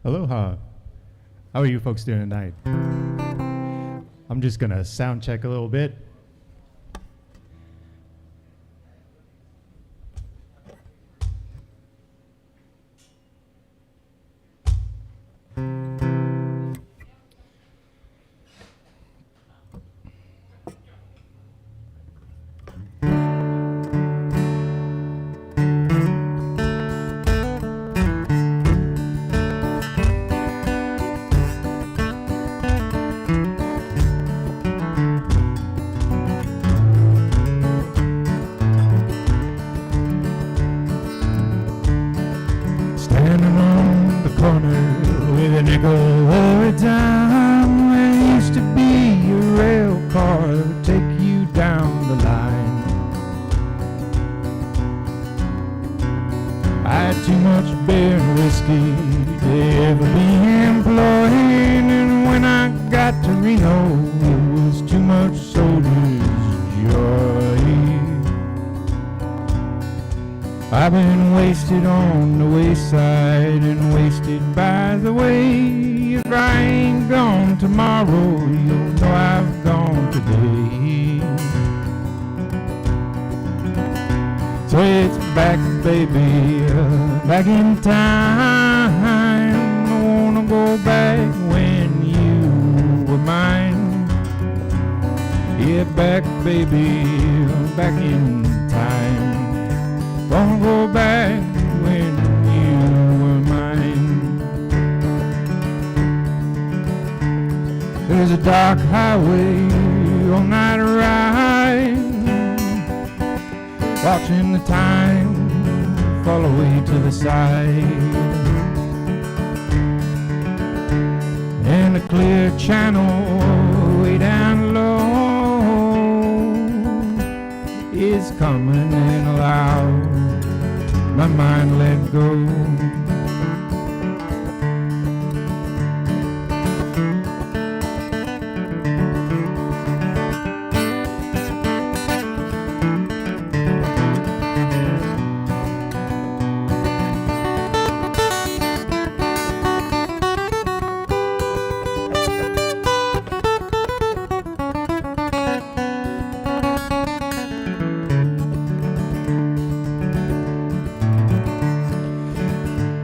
Aloha. How are you folks doing tonight? I'm just gonna sound check a little bit. I've been wasted on the wayside and wasted by the way. If I ain't gone tomorrow, you'll know I've gone today. So it's back, baby, back in time. I wanna go back when you were mine. Yeah, back, baby, back in time. Wanna go back when you were mine. There's a dark highway all night ride, watching the time fall away to the side, and a clear channel way down low is coming in loud. My mind let go.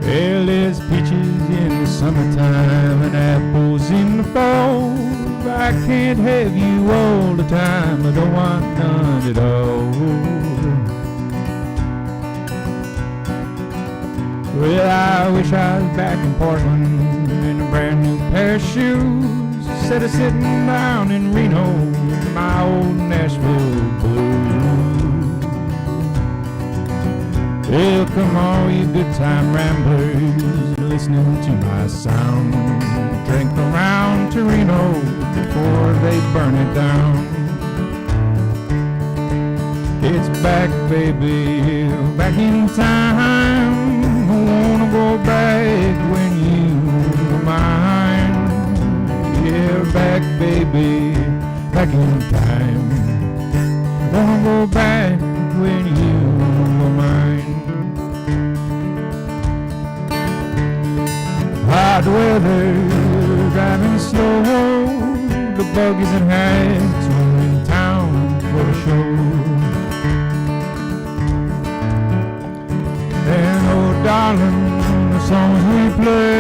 Well, there's peaches in the summertime and apples in the fall. I can't have you all the time, I don't want none at all. Well, I wish I was back in Portland in a brand new pair of shoes, instead of sitting down in Reno in my old Nashville blues. Well, come all you good time ramblers, listening to my sound. Drink around Torino before they burn it down. It's back, baby, back in time. I wanna go back when you were mine. Yeah, back, baby, back in time. I wanna go back when you were mine. Hot weather, driving slow, the buggies and hags were in town for a show. And oh darling, the songs we play,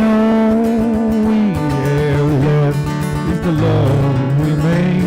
oh yeah, love is the love we made.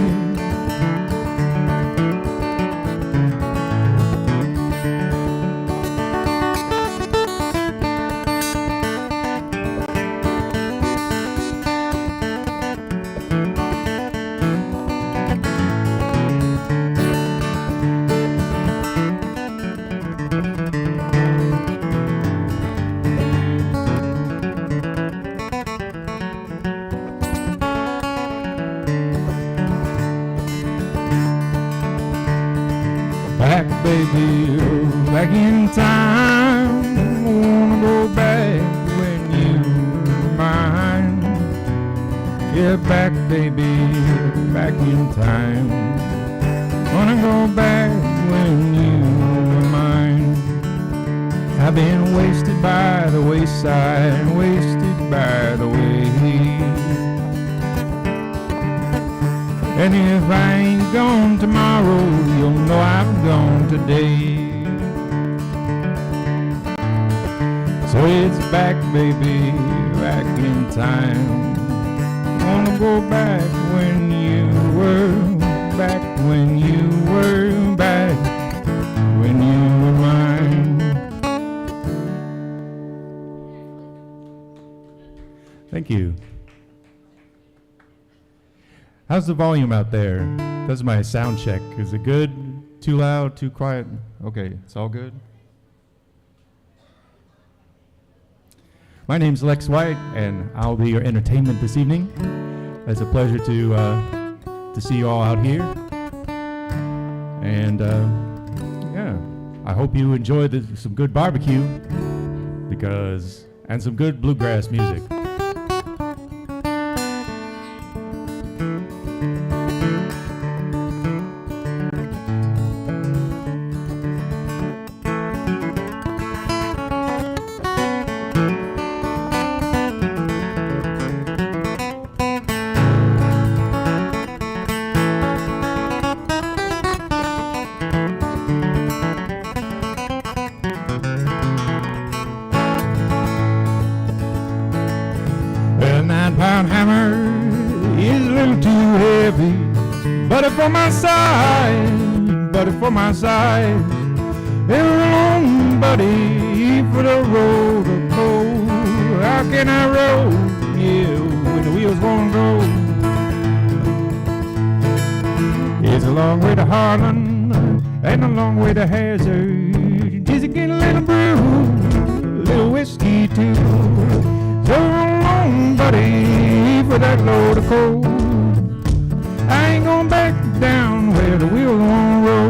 Back, baby, back in time. I wanna go back when you were mine. Yeah, back, baby, back in time. Wanna go back when you were mine. I've been wasted by the wayside, wasted by the way. And if I ain't gone tomorrow, you'll know I've gone today. So it's back, baby, back in time. Wanna go back when you were, back when you were, back when you were mine. Thank you. How's the volume out there? That's my sound check. Is it good? Too loud? Too quiet? Okay, it's all good. My name's Lex White, and I'll be your entertainment this evening. It's a pleasure to see you all out here. And yeah, I hope you enjoy some good barbecue and some good bluegrass music. For my size, every long buddy for the road of cold. How can I roll? Yeah, when the wheels won't go. It's a long way to Harlan and a long way to Hazard. Just to get a little brew, a little whiskey too. So long, buddy, for that load of coal. I ain't gonna back down where the wheels won't roll.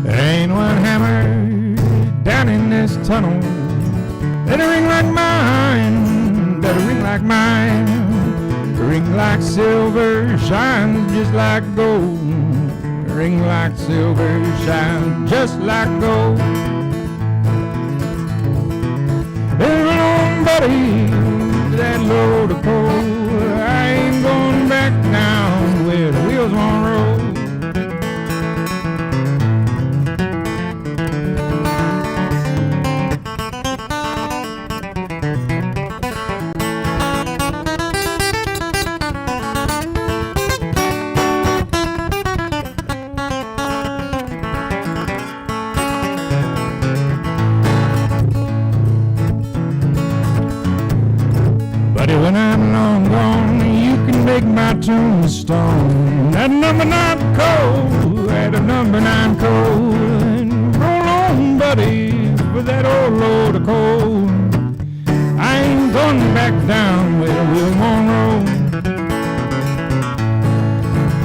Ain't one hammer down in this tunnel that'll ring like mine, that'll ring like mine, ring like silver, shine just like gold, ring like silver, shine just like gold. Every long buddy, that load of coal, I ain't going back down where the wheels won't roll. When I'm long gone, you can make my tombstone at number 9 coal, at a number 9 coal. And roll on, buddy, with that old load of coal. I ain't going back down where the wheels won't roll.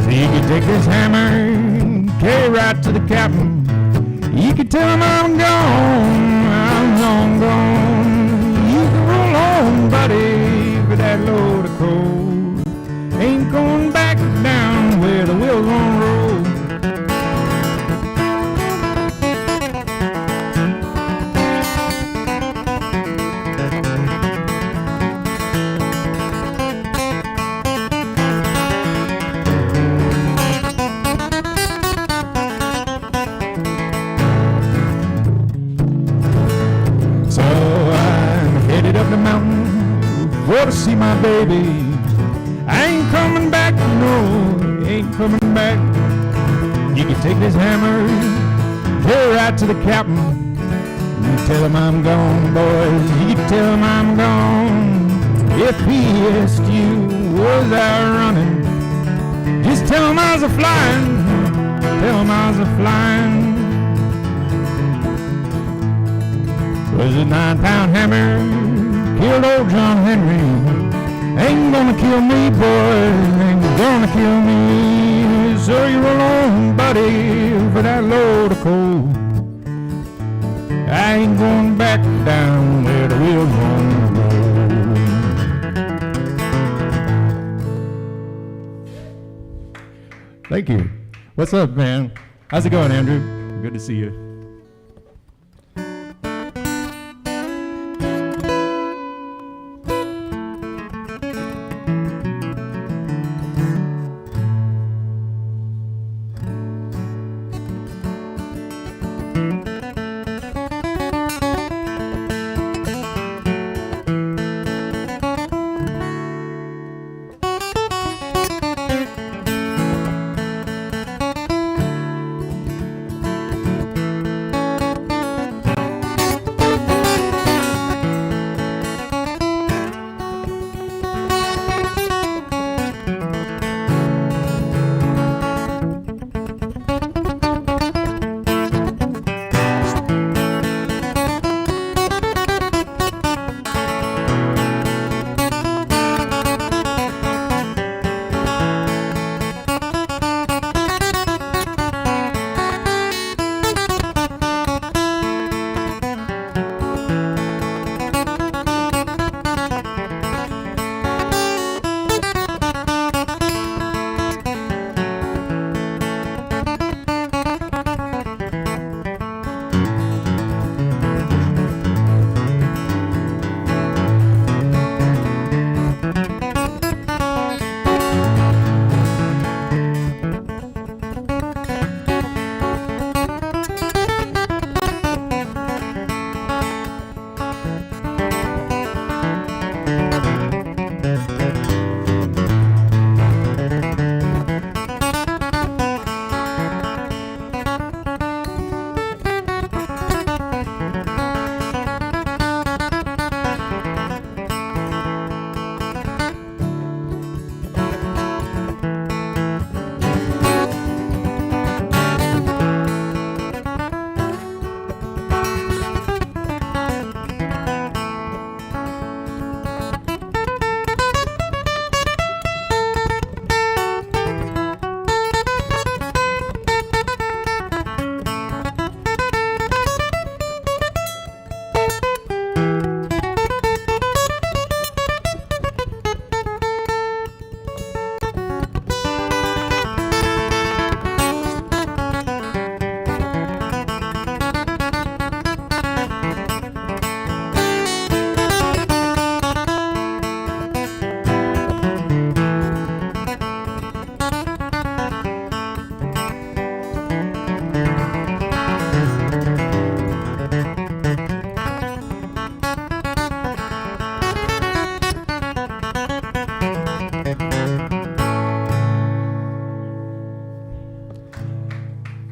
So you can take this hammer and carry right to the captain. You can tell him I'm gone, I'm long gone. You can roll on, buddy, with that load of coal. Ain't going back down where the wheels won't roll. So I'm headed up the mountain for to see my baby. I ain't coming back, no, ain't coming back. You can take this hammer, carry right to the captain. You tell him I'm gone, boys, you tell him I'm gone. If he asked you, was I running, just tell him I was a-flying, tell him I was a-flying. Was a 9-pound hammer killed old John Henry. Ain't gonna kill me, boys, ain't gonna kill me, so you're alone, buddy, for that load of coal. I ain't going back down where the wheels won't roll. Thank you. What's up, man? How's it going, Andrew? Good to see you.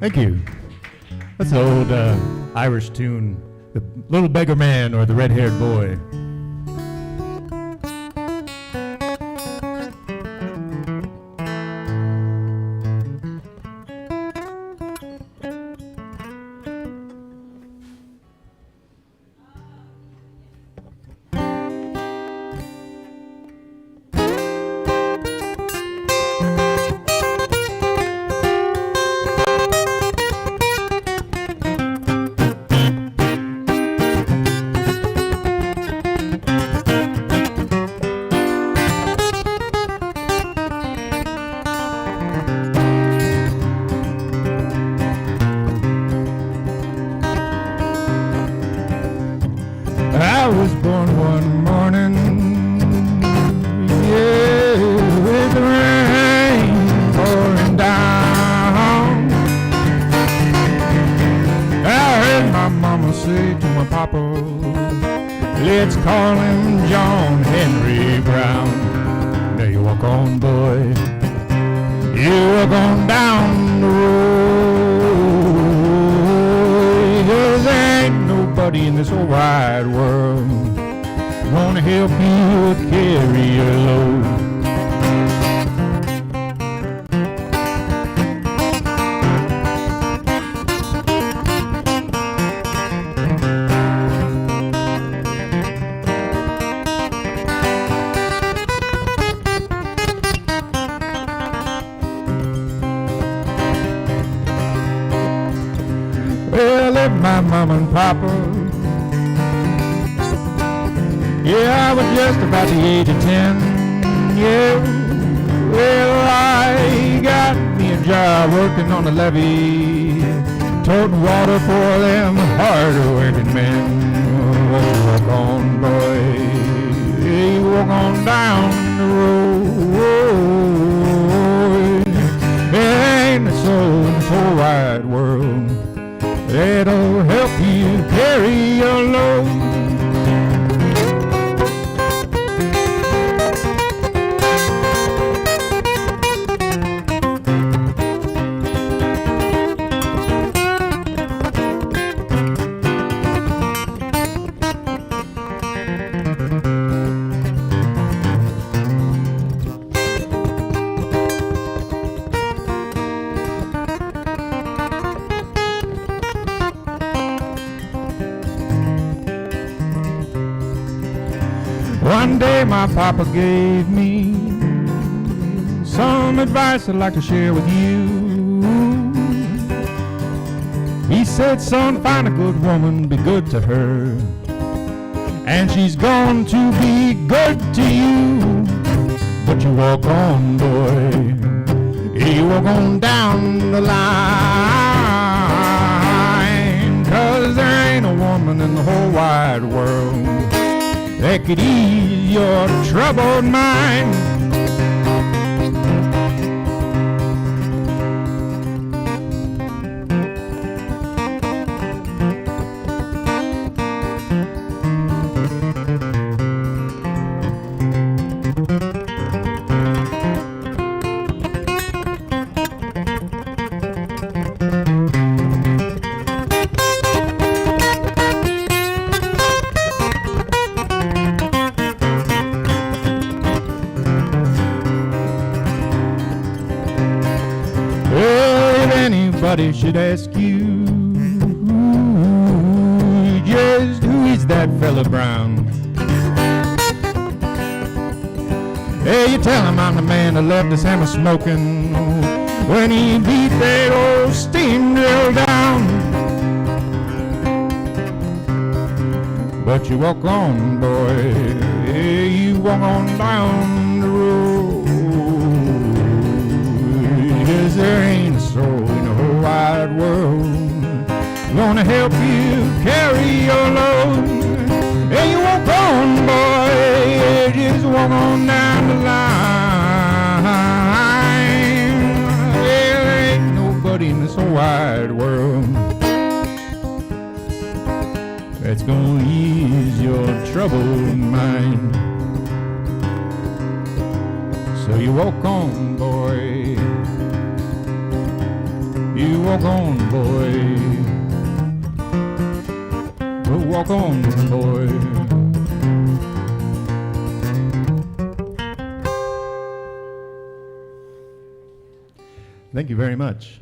Thank you. That's an old Irish tune, The Little Beggar Man or The Red-Haired Boy. I was born one morning, yeah, with the rain pouring down. I heard my mama say to my papa, let's call him John Henry Brown. Now you walk on, boy, you walk on down the road. 'Cause there ain't nobody in this whole wide world gonna help you carry your load. lived my mama and papa. Yeah, I was just about the age of 10. Yeah, well, I got me a job working on the levee, toting water for them hard-working men. Walk on, boy, hey, walk on down the road. There ain't a soul in this whole wide world that'll help you carry your load. One day my papa gave me some advice I'd like to share with you. He said, son, find a good woman, be good to her, and she's going to be good to you. But you walk on, boy, you walk on down the line, 'cause there ain't a woman in the whole wide world that could ease your troubled mind. Anybody should ask you, just who is that fella Brown? Hey, you tell him I'm the man that left his hammer smoking when he beat that old steam drill down. But you walk on, boy, hey, you walk on down the road, 'cause there ain't a soul in the whole wide world gonna help you carry your load. Hey, you walk on, boy, just walk on down the line. There ain't nobody in this whole wide world that's gonna ease your troubled mind. So you walk on, boy, you walk on, boy, walk on, boy. Thank you very much.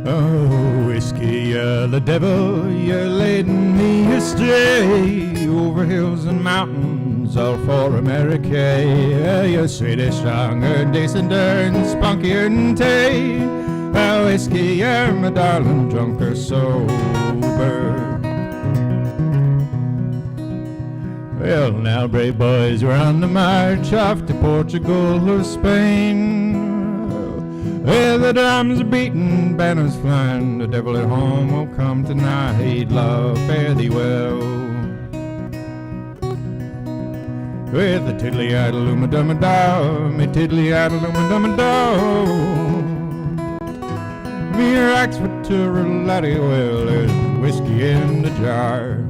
Oh, whiskey, you're the devil, you're leading me astray over hills and mountains, all for America. You're sweeter, stronger, decenter, and spunkier than Tay. Oh, whiskey, you're my darling, drunk or sober. Well, now, brave boys, we're on the march off to Portugal or Spain. Well, the drums are beating, banners flying, the devil at home will come tonight. Love, fare thee well. With the tiddly-addle-oom-a-dum-a-dow, me tiddly-addle-oom-a-dum-a-dow. Me rocks for laddie, well, there's whiskey in the jar.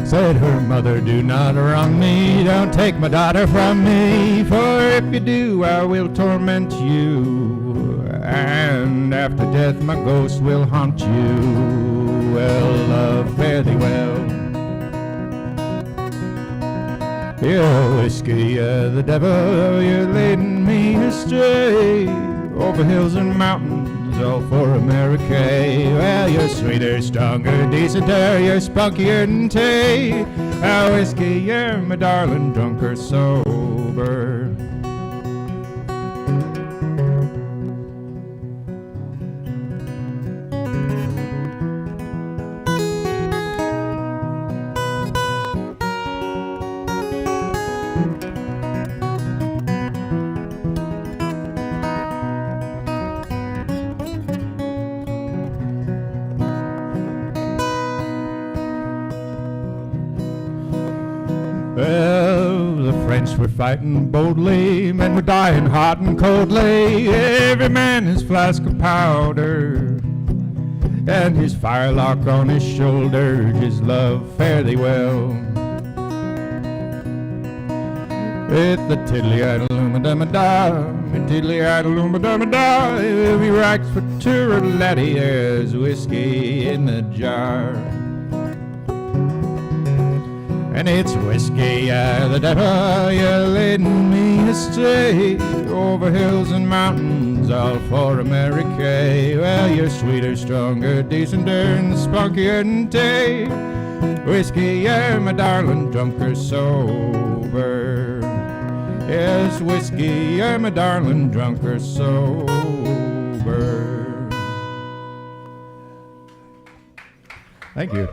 Said her mother, do not wrong me, don't take my daughter from me, for if you do, I will torment you, and after death my ghost will haunt you. Well, love, fare thee well. You whiskey, the devil, you're leading me astray, over hills and mountains, all for America. Well, you're sweeter, stronger, decenter, you're spunkier than Tay. Ah, whiskey, you're my darling, drunk or sober. Well, the French were fighting boldly, men were dying hot and coldly, every man his flask of powder, and his firelock on his shoulder, his love, fare thee well. With the tiddly-addle-oom-a-dum-a-da, me tiddly-addle-oom-a-dum-a-da, we rocks for laddie, there's whiskey in the jar. And it's whiskey, the devil, you're leading me astray, over hills and mountains, all for America. Well, you're sweeter, stronger, decenter, and spunkier than Tay. Whiskey, you're my darling, drunk or sober. Yes, whiskey, you're my darling, drunk or sober. Thank you.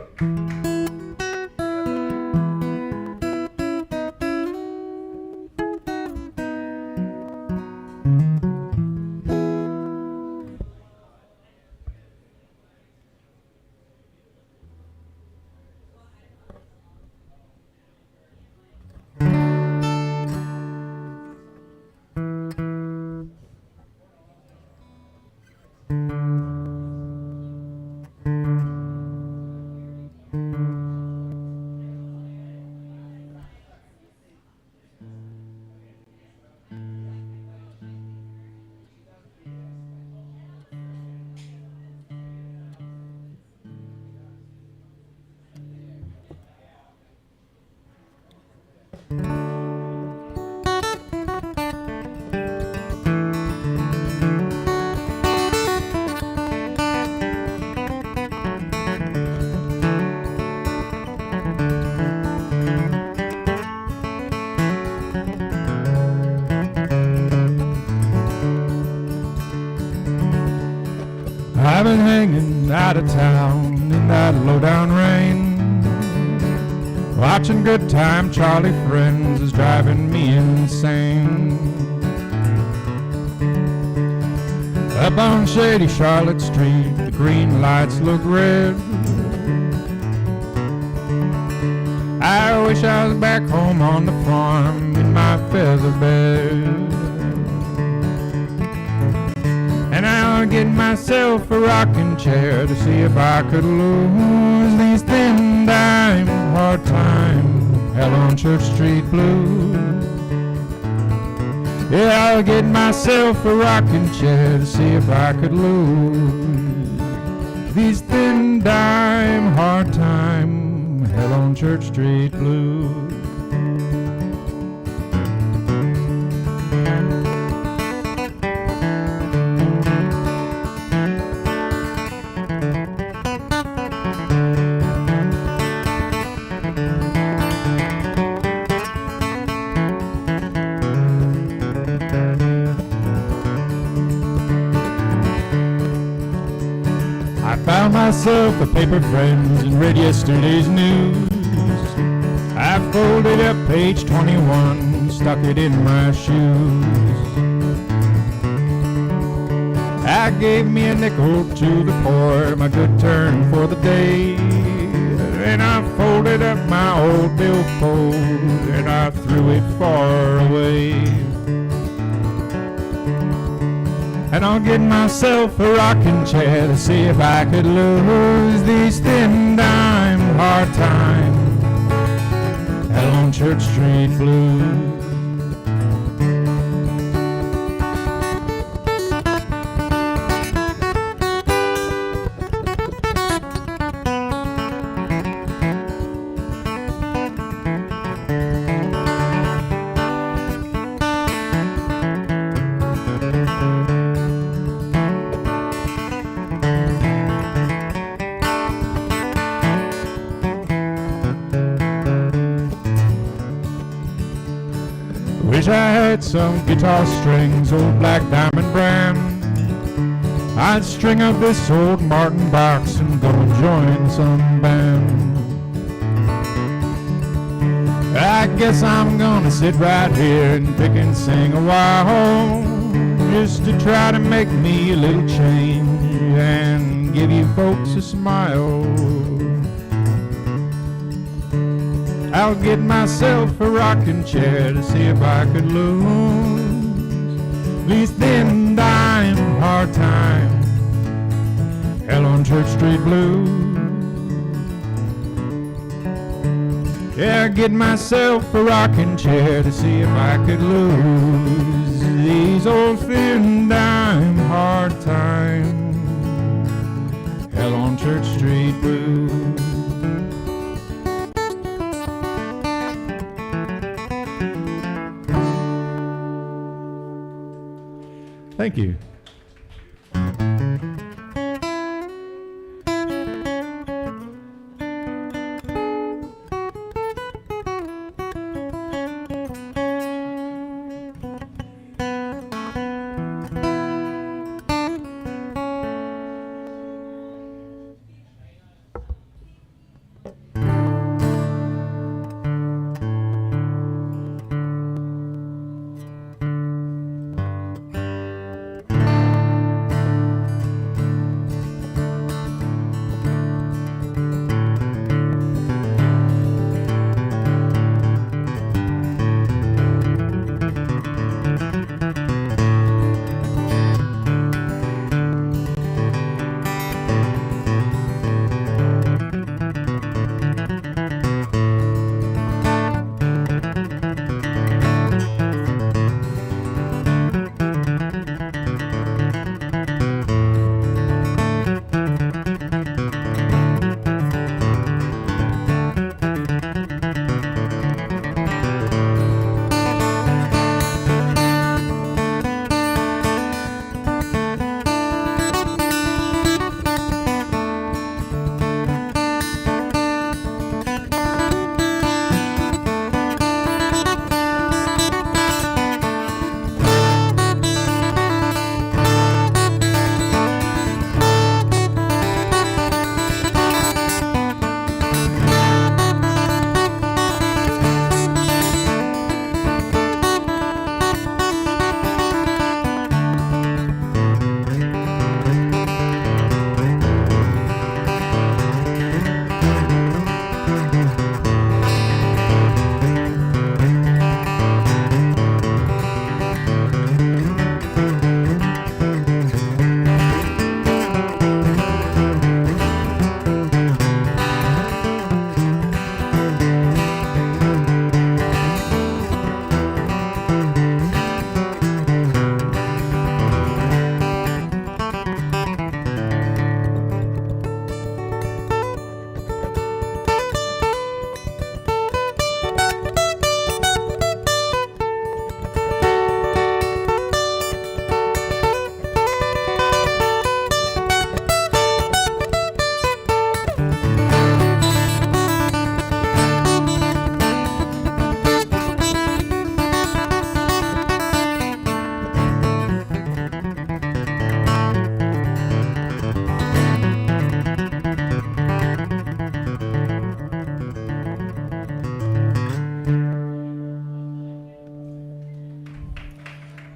I've been hanging out of town in that low-down rain, watching Good Time Charlie Friends is driving me insane. Up on shady Charlotte Street, the green lights look red. I wish I was back home on the farm in my feather bed. And I'll get myself a rocking chair to see if I could lose these thin dime hard time hell on Church Street blues. Yeah, I'll get myself a rocking chair to see if I could lose these thin dime hard time hell on Church Street blues. I found myself a paper friends and read yesterday's news. I folded up page 21, stuck it in my shoes. I gave me a nickel to the poor, my good turn for the day. And I folded up my old billfold and I threw it far away. And I'll get myself a rocking chair to see if I could lose these thin dime hard times. Hell on Church Street blues. Wish I had some guitar strings, old black diamond brand. I'd string up this old Martin box and go join some band. I guess I'm gonna sit right here and pick and sing a while, just to try to make me a little change and give you folks a smile. I'll get myself a rocking chair to see if I could lose these thin dime hard times. Hell on Church Street blues. Yeah, I'll get myself a rocking chair to see if I could lose these old thin dime hard times. Hell on Church Street blues. Thank you.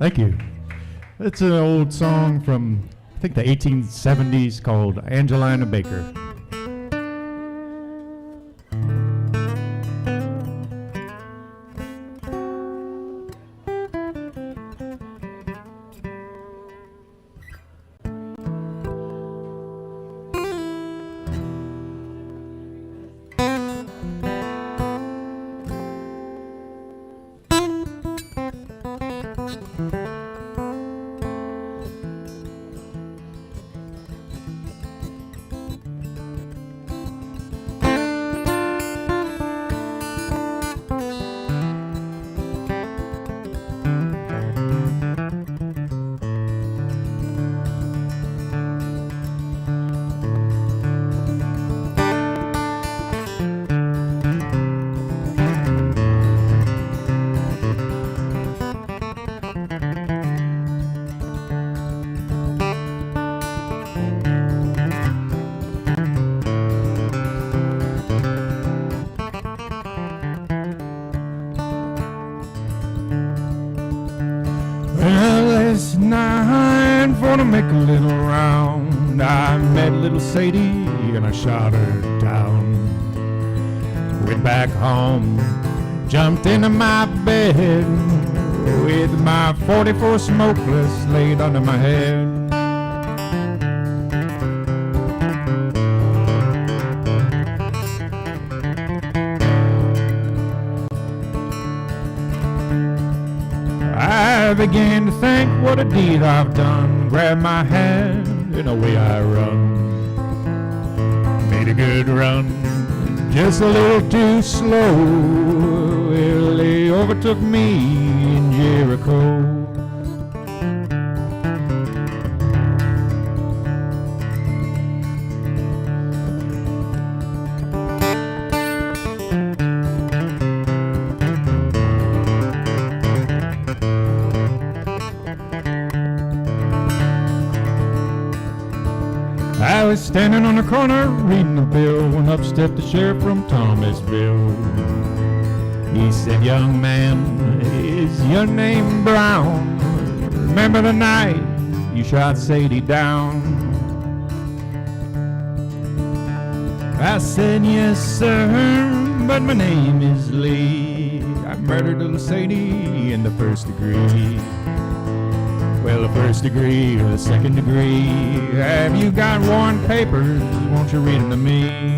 Thank you. It's an old song from, I think, the 1870s called Angelina Baker. Last night, for to make a little round, I met little Sadie and I shot her down. Went back home, jumped into my bed with my 44 smokeless laid under my head. I began to think what a deed I've done. Grabbed my hand and away I run. Made a good run, just a little too slow. Well, they overtook me in Jericho. I was standing on the corner reading the bill when up stepped the sheriff from Thomasville. He said, "Young man, is your name Brown? Remember the night you shot Sadie down?" I said, "Yes, sir, but my name is Lee. I murdered little Sadie in the first degree." "Well, the first degree or the second degree? Have you got warrant papers? Won't you read them to me?"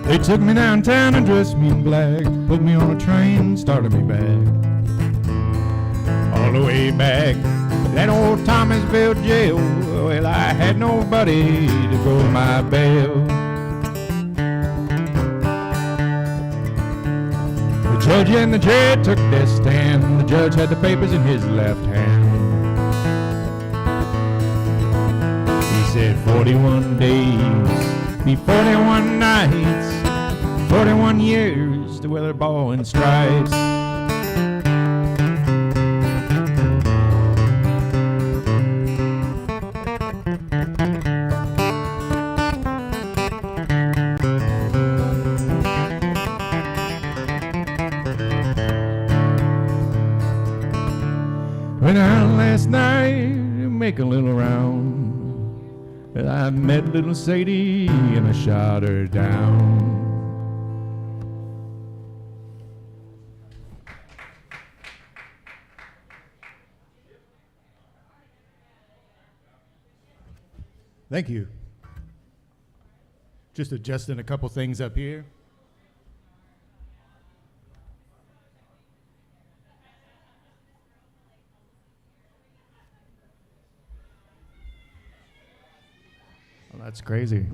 They took me downtown and dressed me in black, put me on a train, started me back. All the way back to that old Thomasville jail. Well, I had nobody to go my bail. The judge and the jury took their stand. The judge had the papers in his left hand. He said 41 days, be 41 nights, 41 years to weather ball and stripes. Went out last night to make a little round. I met little Sadie and I shot her down. Thank you. Just adjusting a couple things up here. Well, that's crazy.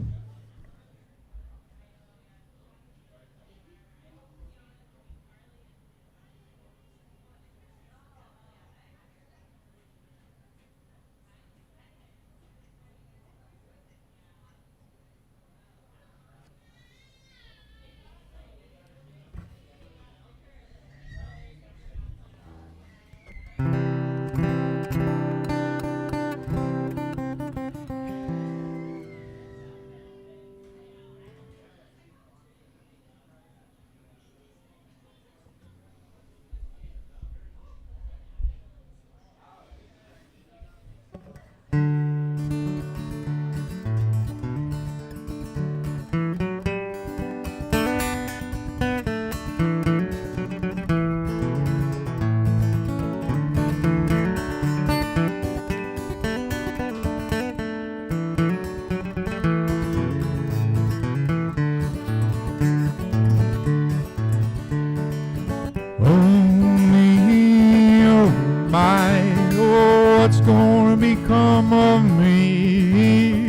become of me?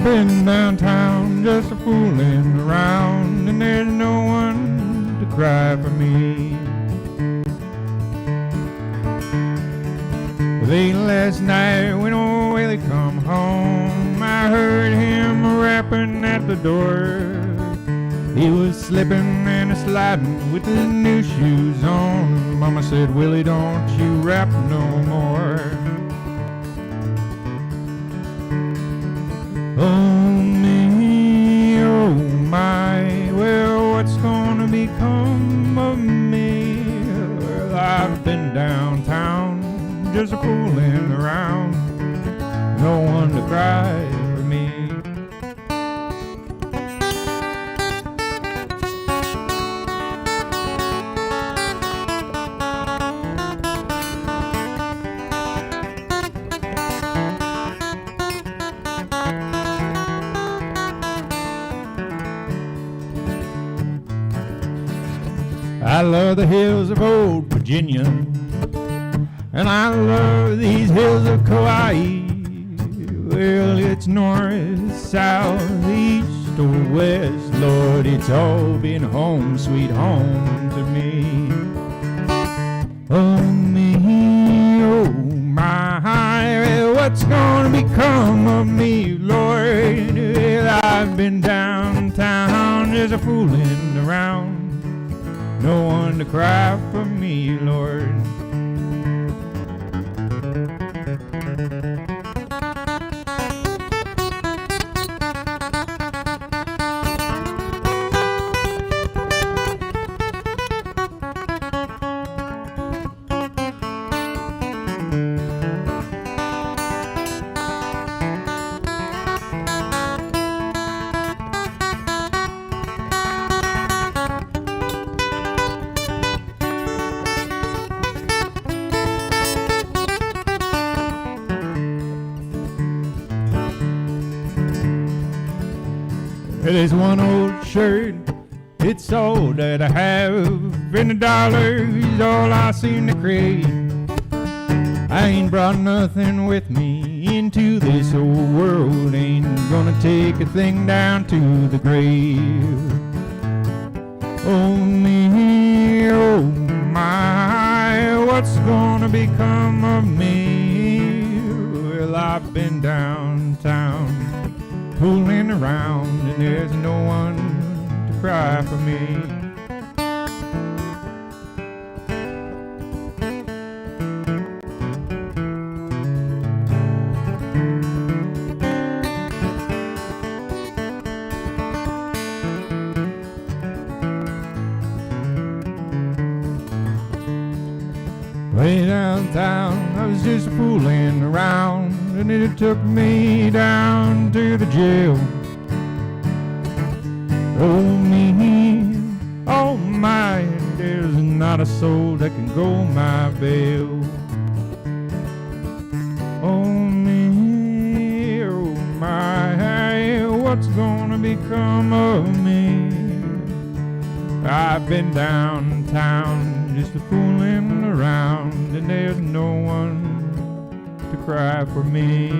Been downtown just a fooling around, and there's no one to cry for me. Late last night when old Willie come home, I heard him rapping at the door. He was slipping and sliding with his new shoes on. Mama said, Willie, don't you rap no more. Oh me, oh my, well, what's gonna become of me? Well, I've been downtown, just fooling around, no one to cry for me. I love the hills of old Virginia, and I love these hills of Kauai. Well, it's north, south, east or west, Lord, it's all been home, sweet home to me. Oh me, oh my, well, what's gonna become of me, Lord? Well, I've been downtown just a fooling around, no one to cry for me, Lord. There's one old shirt, it's all that I have, and $1 is all I seem to crave. I ain't brought nothing with me into this old world, ain't gonna take a thing down to the grave. Oh me, oh my, what's gonna become of me? Well, I've been downtown, fooling around, and there's no one to cry for me. Way downtown, I was just fooling around, and it took me down to the jail. Oh me, oh my, there's not a soul that can go my bail. Oh me, oh my, what's gonna become of me? I've been downtown just a fooling around, and there's no one to cry for me.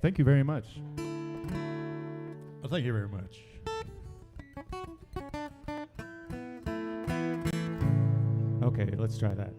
Thank you very much. Well, thank you very much. Okay, let's try that.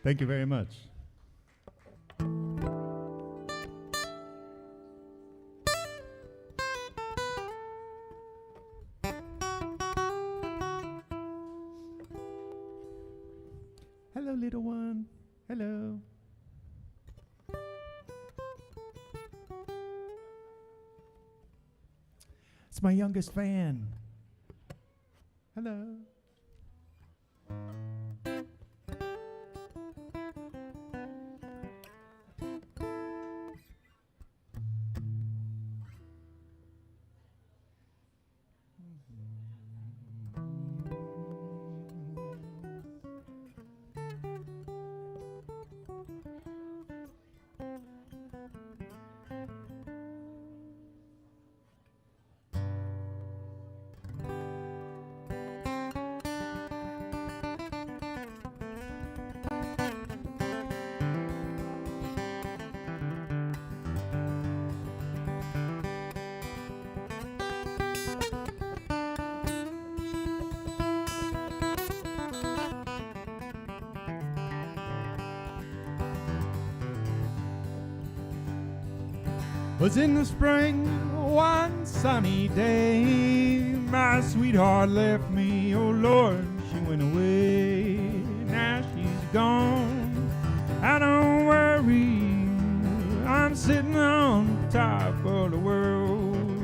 Thank you very much. Hello, little one. Hello. It's my youngest fan. Hello. Was in the spring, one sunny day, my sweetheart left me, oh Lord, she went away. Now she's gone, I don't worry, I'm sitting on top of the world.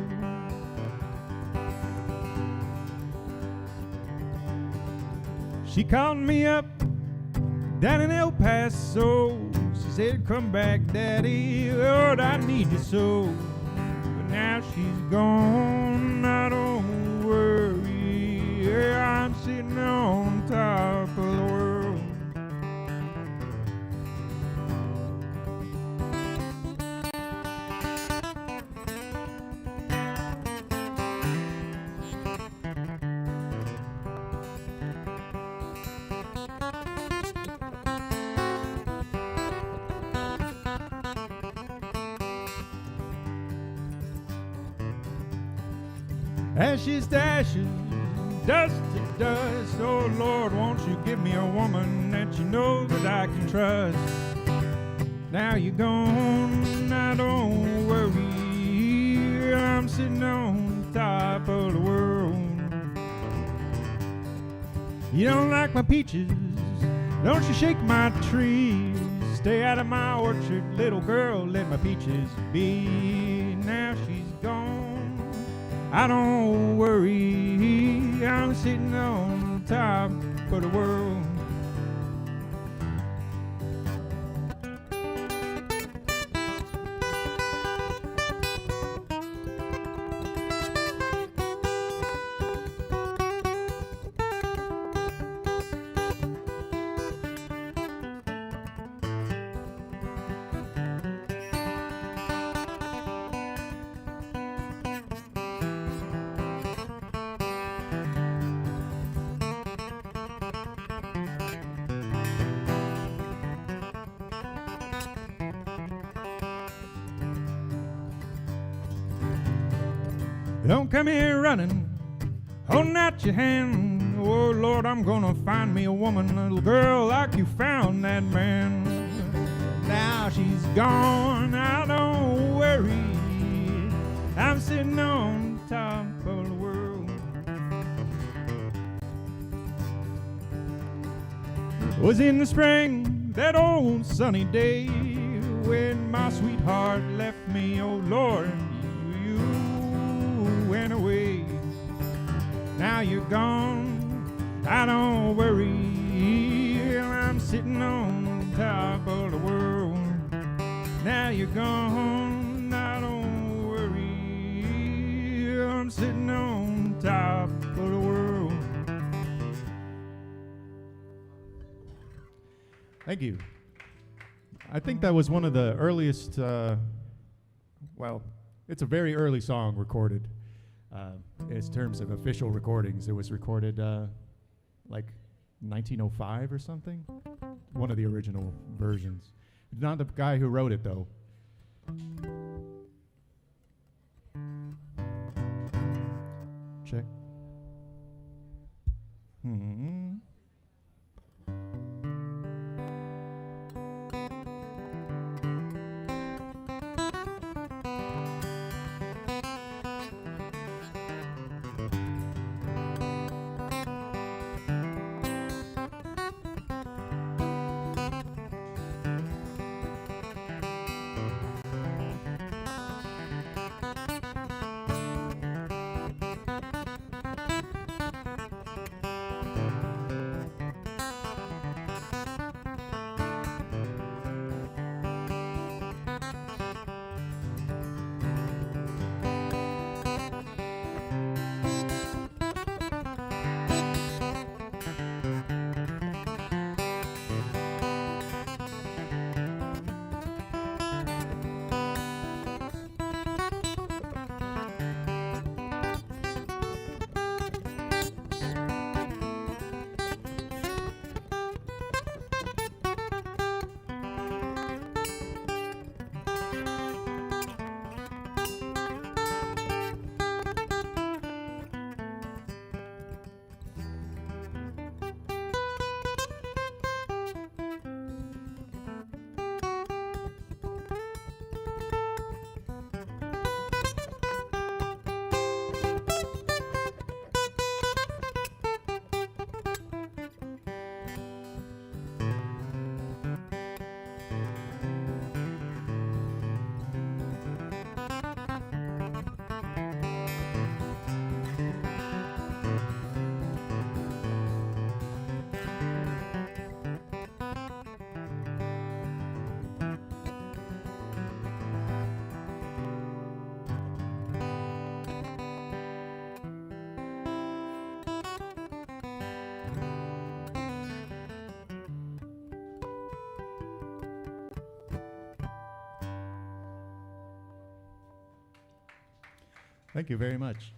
She called me up down in El Paso. She said, come back, Daddy, Lord, I need you so. But now she's gone, I don't worry, yeah, I'm sitting on top of the world. Ashes to ashes, dust to dust. Oh Lord, won't you give me a woman that you know that I can trust? Now you're gone, I don't worry, I'm sitting on top of the world. You don't like my peaches, don't you shake my trees. Stay out of my orchard, little girl, let my peaches be. Now she's gone, I don't worry, I'm sitting on top of the world. Don't come here running, holding out your hand. Oh Lord, I'm gonna find me a woman, little girl, like you found that man. Now she's gone, I don't worry, I'm sitting on top of the world. It was in the spring, that old sunny day, when my sweetheart left me. Oh Lord, you went away. Now you're gone, I don't worry, I'm sitting on top of the world. Now you're gone, I don't worry, I'm sitting on top of the world. Thank you. I think that was one of the earliest, well, it's a very early song recorded. In terms of official recordings, it was recorded like 1905 or something. One of the original versions. Not the guy who wrote it, though. Check. Thank you very much.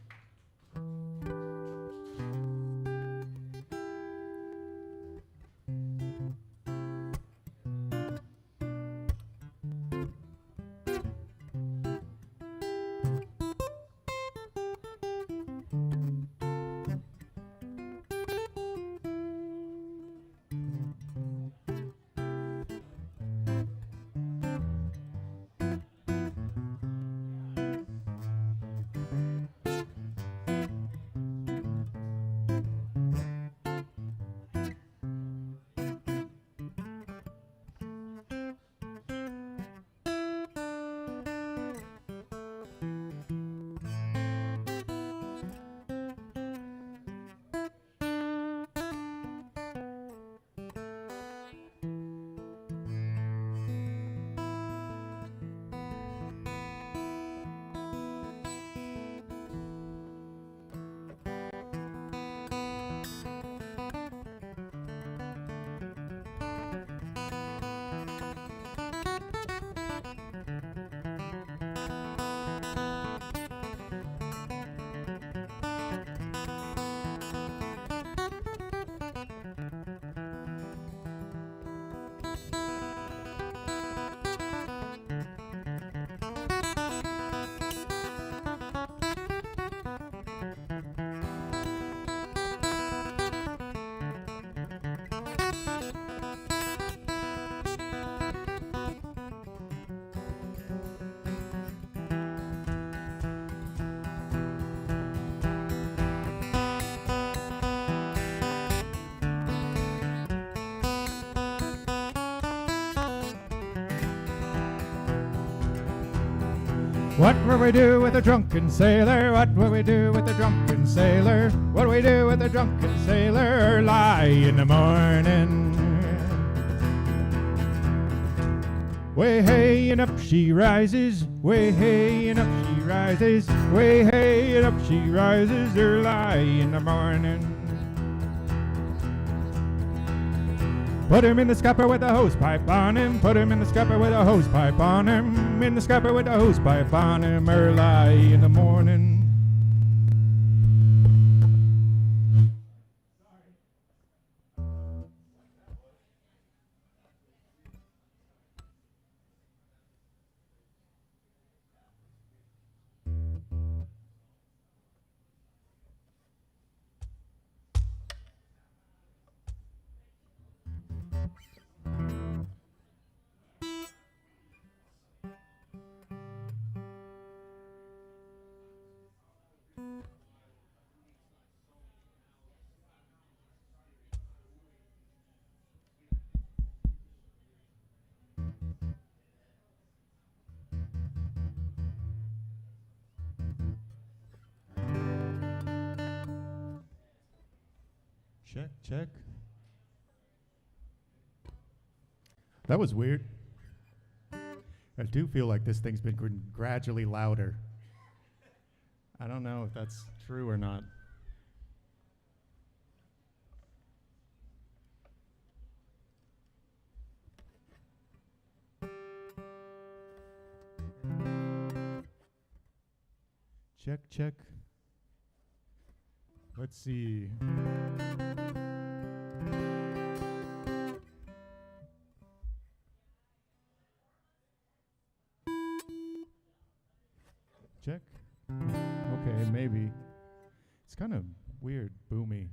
What will we do with a drunken sailor? What will we do with a drunken sailor? What will we do with a drunken sailor? Lie in the morning. Way hey and up she rises. Way hey and up she rises. Way hey and up she rises. Lie in the morning. Put him in the scupper with a hose pipe on him. Put him in the scupper with a hose pipe on him. In the scupper with a hose pipe on him. Early in the morning. Check, check. That was weird. I do feel like this thing's been gradually louder. I don't know if that's true or not. Check, check. Let's see. Check. Okay, maybe. It's kind of weird, boomy.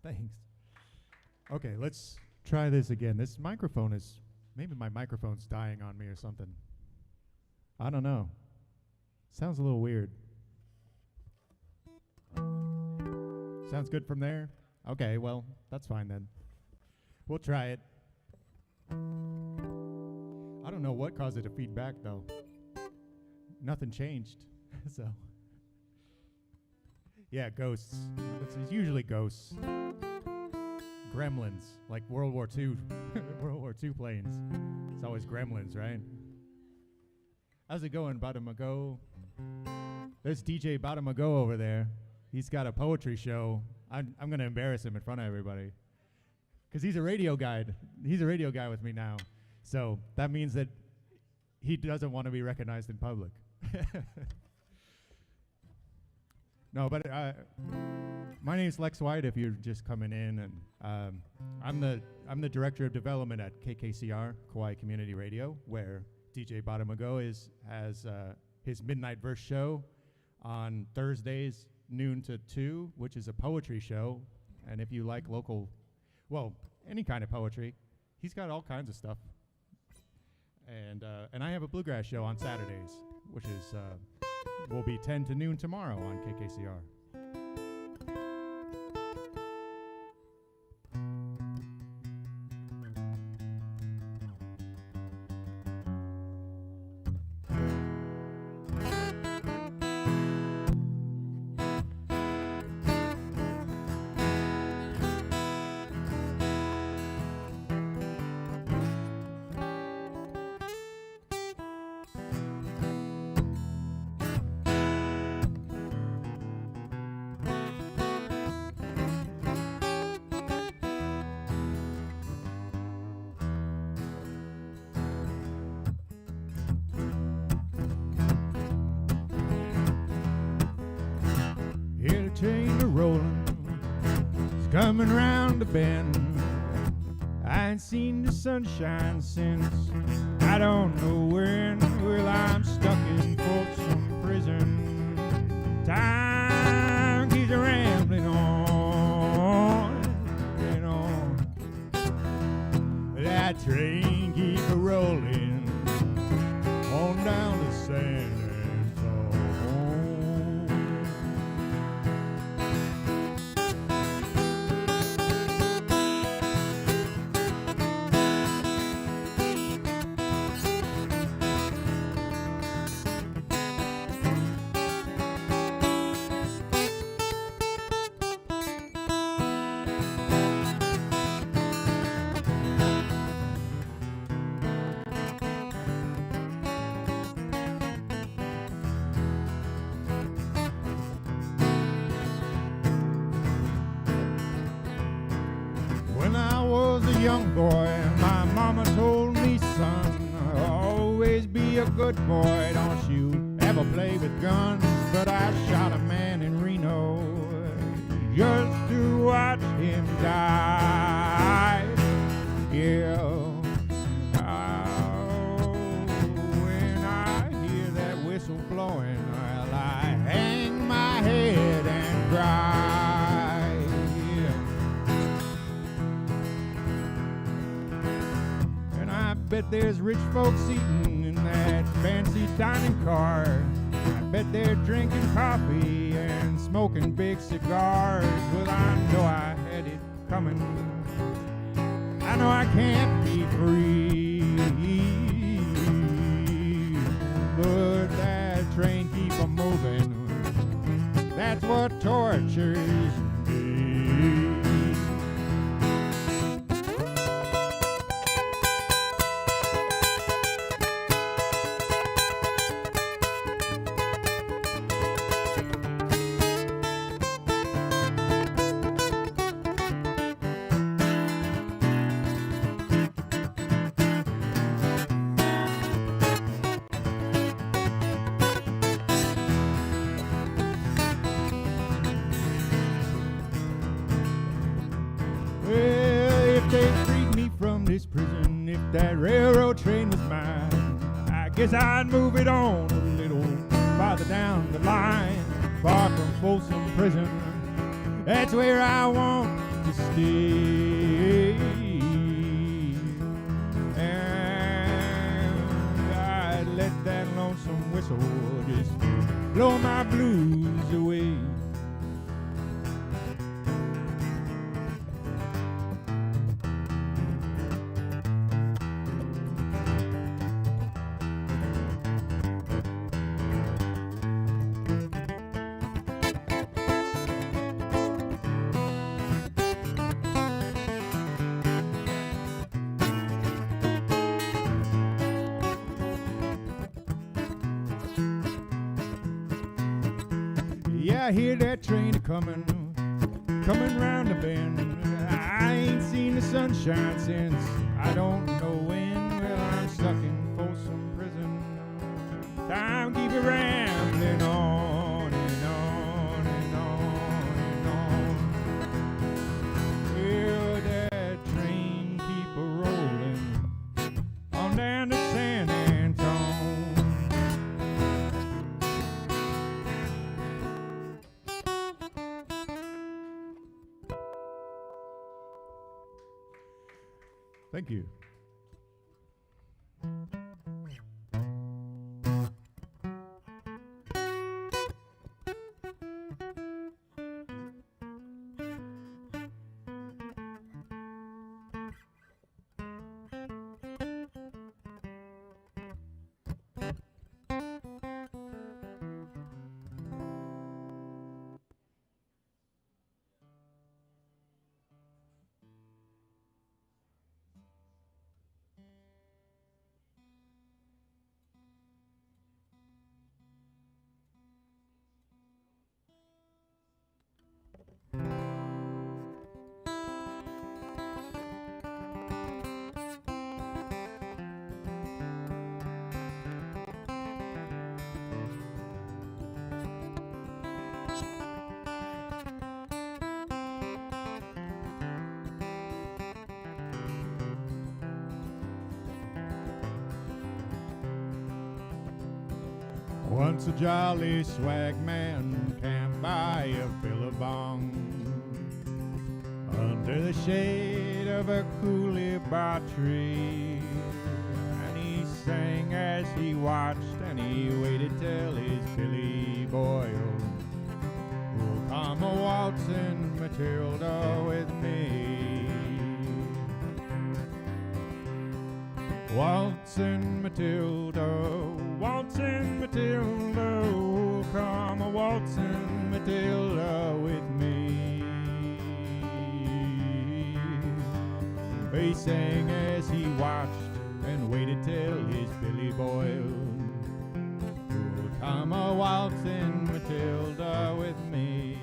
Thanks. Okay, let's try this again. This microphone is, maybe my microphone's dying on me or something. I don't know. Sounds a little weird. Sounds good from there? Okay, well, that's fine then. We'll try it. I don't know what caused it to feedback though. Nothing changed, so. Yeah, ghosts. It's usually ghosts. Gremlins, like World War II, World War II planes. It's always gremlins, right? How's it going, Badamago? There's DJ Badamago over there. He's got a poetry show. I'm going to embarrass him in front of everybody. Because he's a radio guide. He's a radio guy with me now. So that means that he doesn't want to be recognized in public. No, but my name's Lex White. If you're just coming in, and I'm the director of development at KKCR, Kauai Community Radio, where DJ Badamago has his Midnight Verse show on Thursdays, noon to 2, which is a poetry show. And if you like local, well, any kind of poetry, he's got all kinds of stuff. And I have a bluegrass show on Saturdays, which is will be 10 to noon tomorrow on KKCR. Train a-rollin', it's coming round the bend. I ain't seen the sunshine since I don't know when. Well, I'm stuck in Folsom Prison. Time keeps rambling on and on. That train keeps a-rollin' on down the San young boy, my mama told me, son, always be a good boy, don't you ever play with guns. But I shot a man in Reno just to watch him die. Yeah. Oh, when I hear that whistle blowing, well, I hang my head and cry. Bet there's rich folks eating in that fancy dining car. I bet they're drinking coffee and smoking big cigars. Well, I know I had it coming. I know I can't be free, but that train keep a moving. That's what tortures me. This prison, if that railroad train was mine, I guess I'd move it on a little farther down the line, far from Folsom Prison. That's where I want to stay. And I'd let that lonesome whistle just blow my blues away. Yeah, I hear that train coming round the bend. I ain't seen the sunshine since I don't know when. Well, I'm stuck in Folsom Prison. Time keep it rambling on and on and on and on. Will that train keep a rolling on down to San Antone? Thank you. Once a jolly swag man camped by a billabong under the shade of a coolibah tree, and he sang as he watched, and he waited till his Billy Boyle will come a waltzing Matilda with me. Waltzing Matilda, waltzing Matilda, oh, come a waltzing Matilda with me. He sang as he watched and waited till his Billy Boyle would come a waltzing Matilda with me.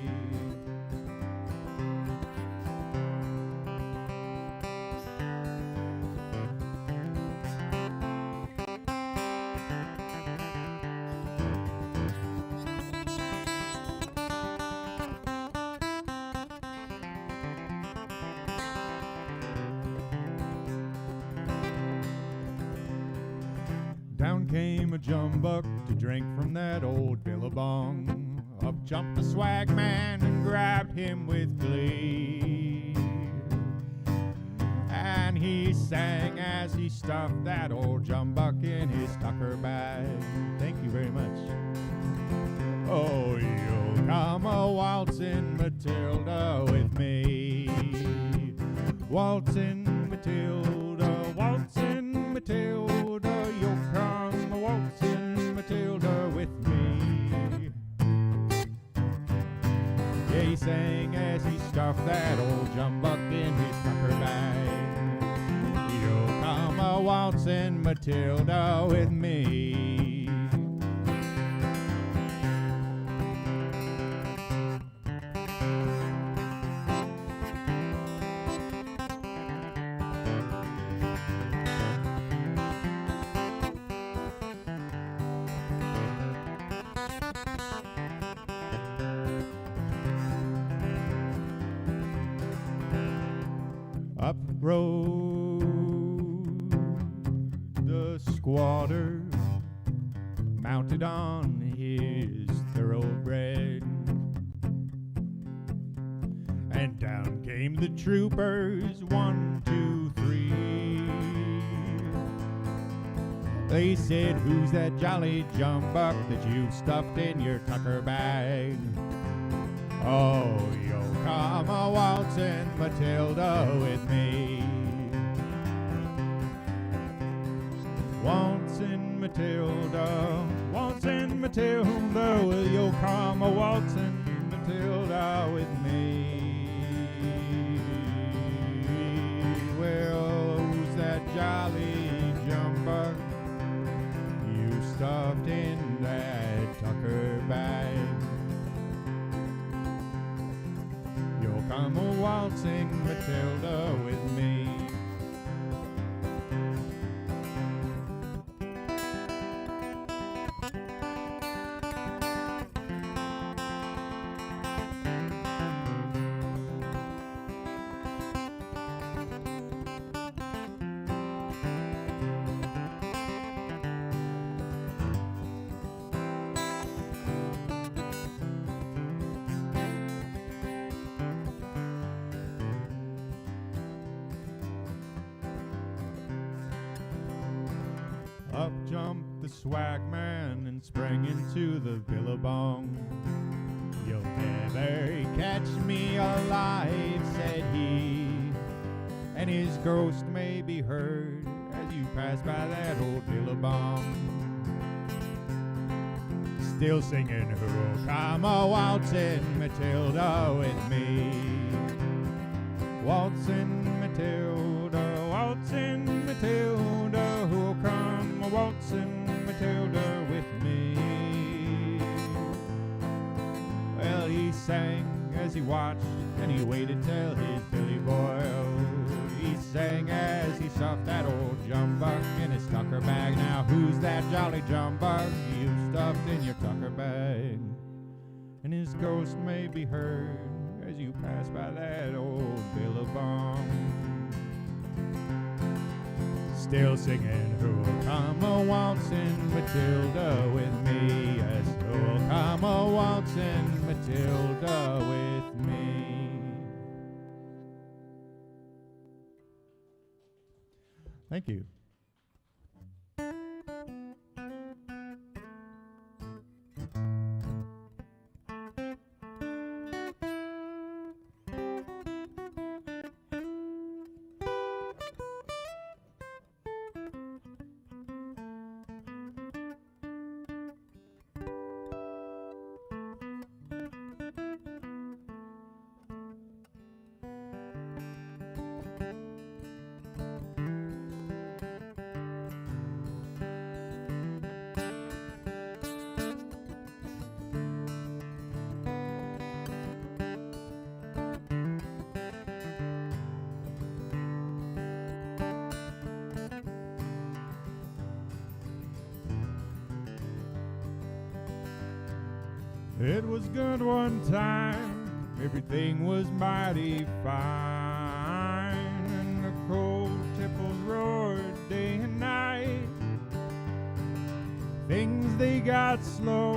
Down came a jumbuck to drink from that old billabong. Up jumped the swag man and grabbed him with glee. And he sang as he stuffed that old jumbuck in his tucker bag. Thank you very much. Oh, you'll come a waltzing Matilda with me. Waltzing Matilda, waltzing Matilda, you'll come a waltzing Matilda with me. Yeah, he sang as he stuffed that old jumbuck in his tucker bag. You'll come a waltzing Matilda with me. Up rode the squatter, mounted on his thoroughbred, And down came the troopers, 1, 2, 3. They said, who's that jolly jumbuck that you stuffed in your tucker bag? Oh, you'll come a waltzing Matilda with me. Waltzing Matilda, will you come a waltzing Matilda with me? Well, who's that jolly jumbuck you stuffed in that tucker bag? You'll come a waltzing Matilda with me. Up jumped the swag man and sprang into the billabong. You'll never catch me alive, said he, and his ghost may be heard as you pass by that old billabong. Still singing, who'll come a waltzing Matilda with me? Waltzing Matilda, who'll come a waltzing Matilda with me? Well, he sang as he watched, and he waited till his billy boiled. He sang as he stuffed that old jumbuck in his tucker bag. Now who's that jolly jumbuck you stuffed in your tucker bag? And his ghost may be heard as you pass by that old billabong. Still singing, who'll come a waltzing Matilda with me? Yes, who'll come a waltzing Matilda with me? Thank you. It was good one time, everything was mighty fine, and the cold tipples roared day and night. Things they got slow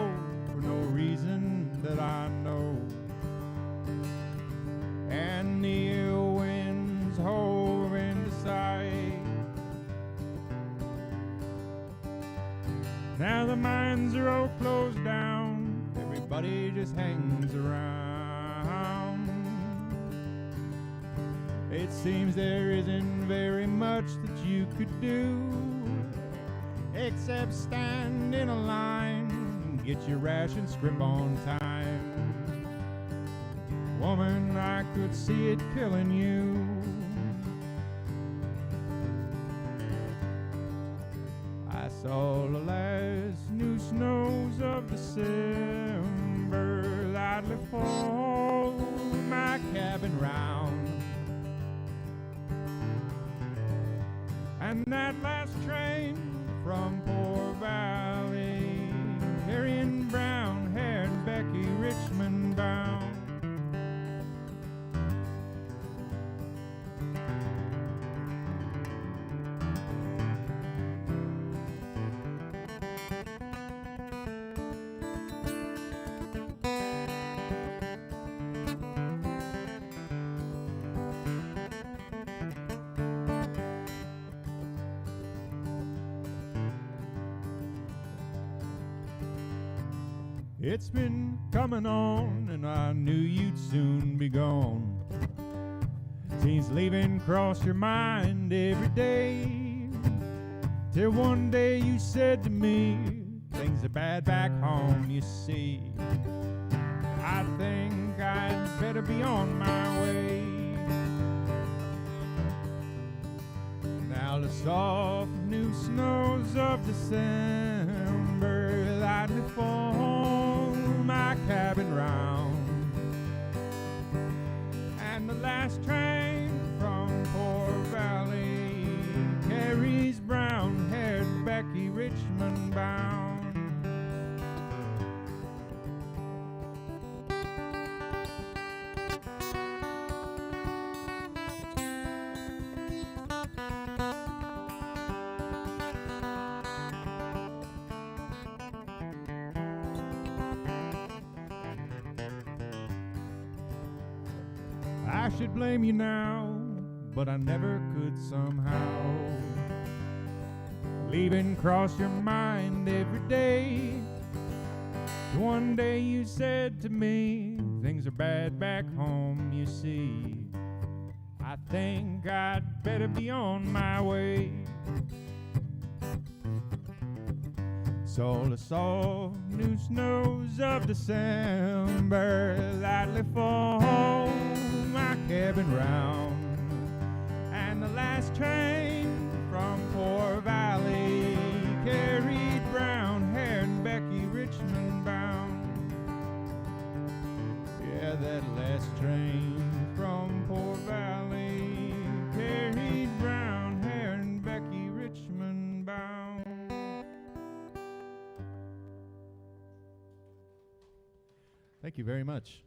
for no reason that I know, and the ill winds hove into sight. Now the mines are all closed down, everybody just hangs around. It seems there isn't very much that you could do except stand in a line and get your ration script on time. Woman, I could see it killing you. I saw the last new snows of December lightly fall my cabin round, and that last train from Poor Valley carrying brown-haired Becky Richmond bound. It's been coming on, and I knew you'd soon be gone. Seems leaving crossed your mind every day, till one day you said to me, things are bad back home, you see. I think I'd better be on my way. Now the soft new snows of December lightly fall my cabin round, and the last train from Poor Valley carries brown-haired Becky Richmond bound. I should blame you now, but I never could somehow. Leaving crossed your mind every day. One day you said to me, things are bad back home, you see. I think I'd better be on my way. So the soft new snows of December lightly fall my cabin round, and the last train from Poor Valley carried brown-haired Becky Richmond bound. Yeah, that last train from Poor Valley carried brown-haired Becky Richmond bound. Thank you very much.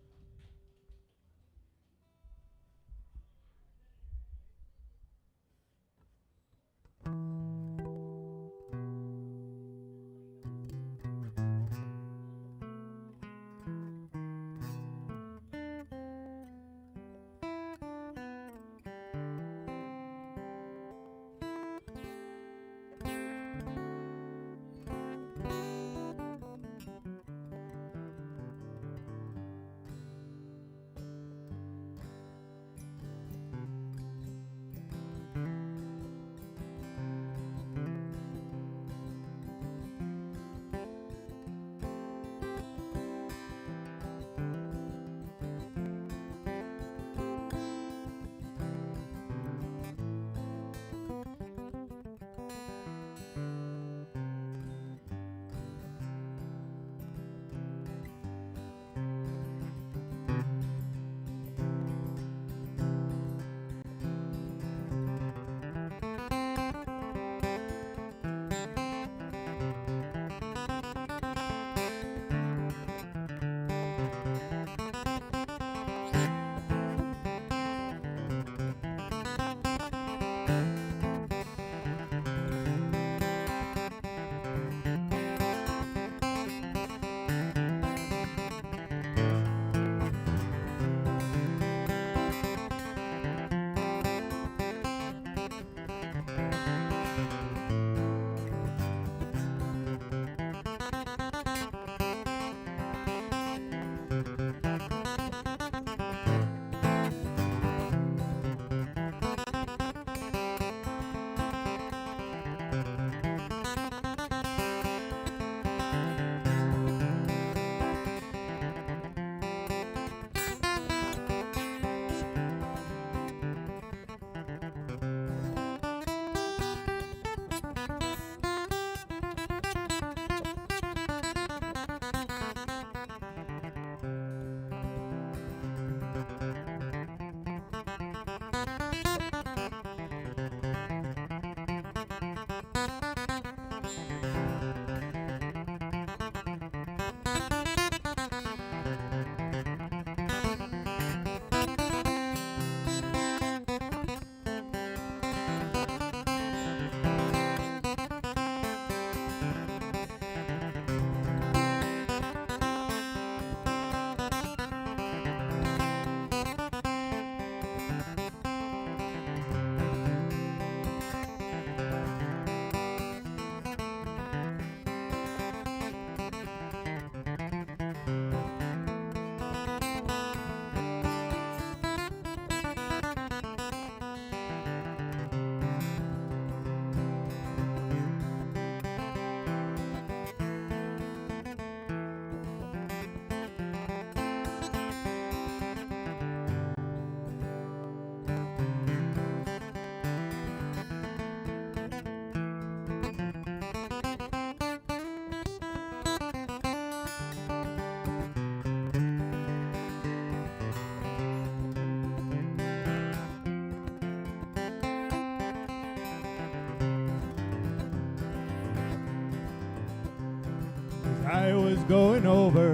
I was going over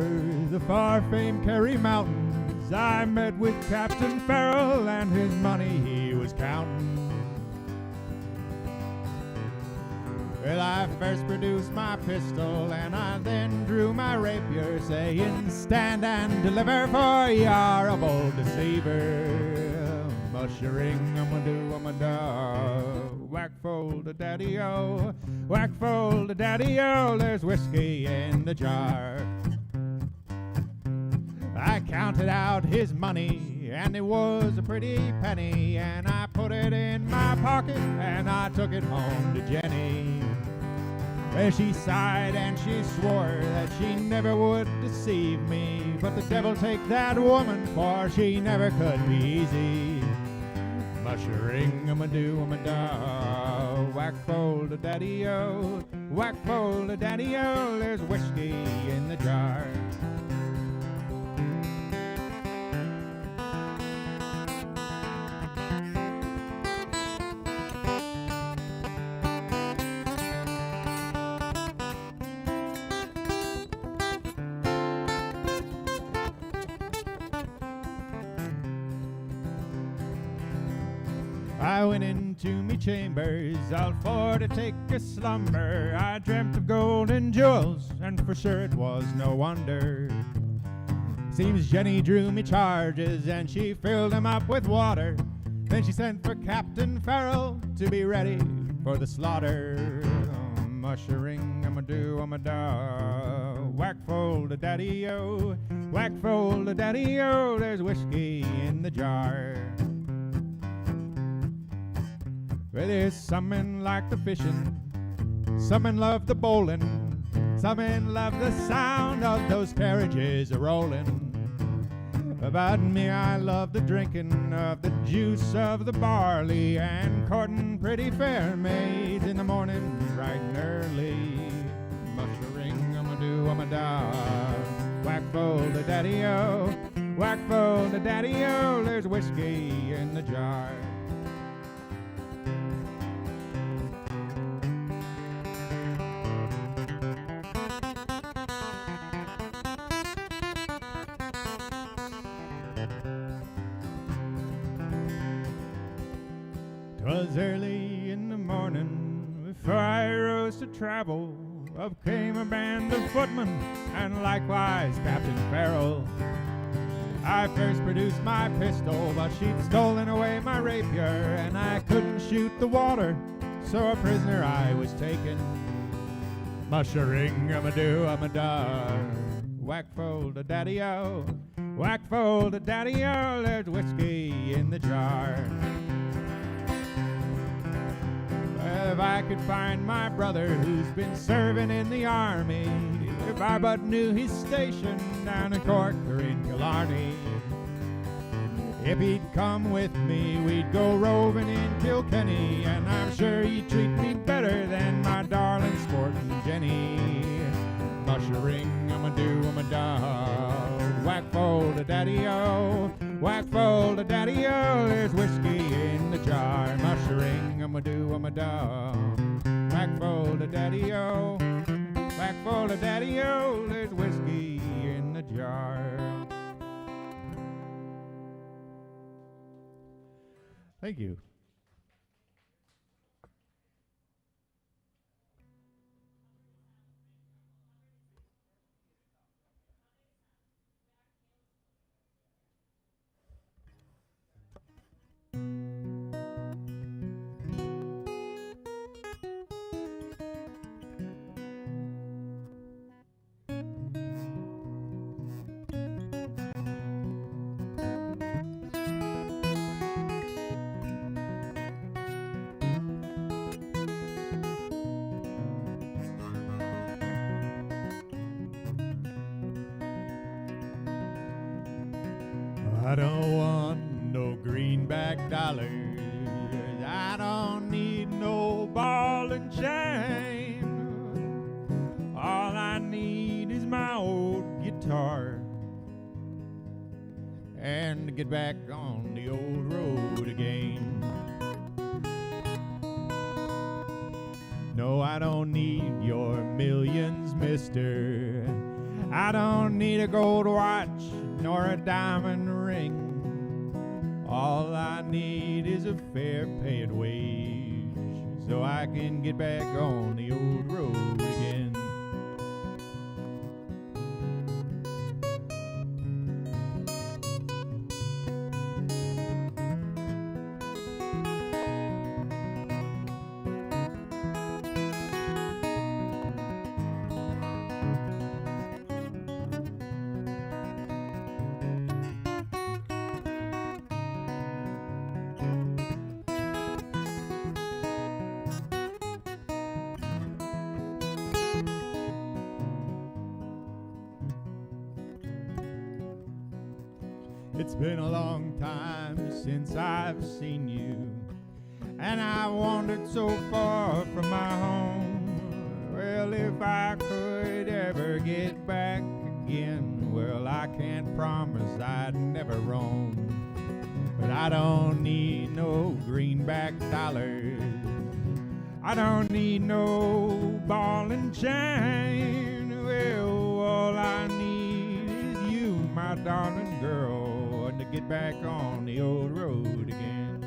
the far-famed Kerry Mountains. I met with Captain Farrell and his money he was counting. Well, I first produced my pistol and I then drew my rapier, saying, stand and deliver, for you're a bold deceiver. Mushering, I'm-a-do, whack fold a daddy-o, whack fold a daddy-o, there's whiskey in the jar. I counted out his money, and it was a pretty penny, and I put it in my pocket, and I took it home to Jenny. Well, she sighed and she swore that she never would deceive me, but the devil take that woman, for she never could be easy. Mushering, I'm-a-do, whack fold a daddy-o, whack fold a daddy-o, there's whiskey in the jar. I went into me chambers, all for to take a slumber. I dreamt of gold and jewels, and for sure it was no wonder. Seems Jenny drew me charges, and she filled them up with water. Then she sent for Captain Farrell to be ready for the slaughter. Mushering, I'm-a-do, whack fold a daddy-o, whack fold a daddy-o, there's whiskey in the jar. Well, there's some men like the fishing, some men love the bowling, some men love the sound of those carriages a-rolling. About me, I love the drinking of the juice of the barley and courting pretty fair maids in the morning bright and early. Mushering, I'm-a-do, whack fold a daddy-o, whack fold a daddy-o, there's whiskey in the jar. Twas early in the morning, before I rose to travel, up came a band of footmen, and likewise Captain Farrell. I first produced my pistol, but she'd stolen away my rapier, and I couldn't shoot the water, so a prisoner I was taken. Mushering, I'm-a-do, whack fold a daddy-o, whack fold a daddy-o, there's whiskey in the jar. If I could find my brother who's been serving in the army, if I but knew his station down in Cork or in Killarney, if he'd come with me, we'd go roving in Kilkenny, and I'm sure he'd treat me better than my darling sporting Jenny. Mushering, I'm-a-do, whack fold a daddy-o, whack fold a daddy-o, there's whiskey in the jar. Mushering, I'm-a-do, whack fold a daddy-o, whack fold a daddy-o, there's whiskey in the jar. Thank you. I don't want no greenback dollars. I don't need no ball and chain. All I need is my old guitar and to get back on the old road again. No, I don't need your millions, mister. I don't need a gold watch nor a diamond ring. All I need is a fair paid wage so I can get back on the old road again. It's been a long time since I've seen you, and I wandered so far from my home. Well, if I could ever get back again, well, I can't promise I'd never roam. But I don't need no greenback dollars, I don't need no ball and chain. Well, all I need is you, my darling girl, to get back on the old road again.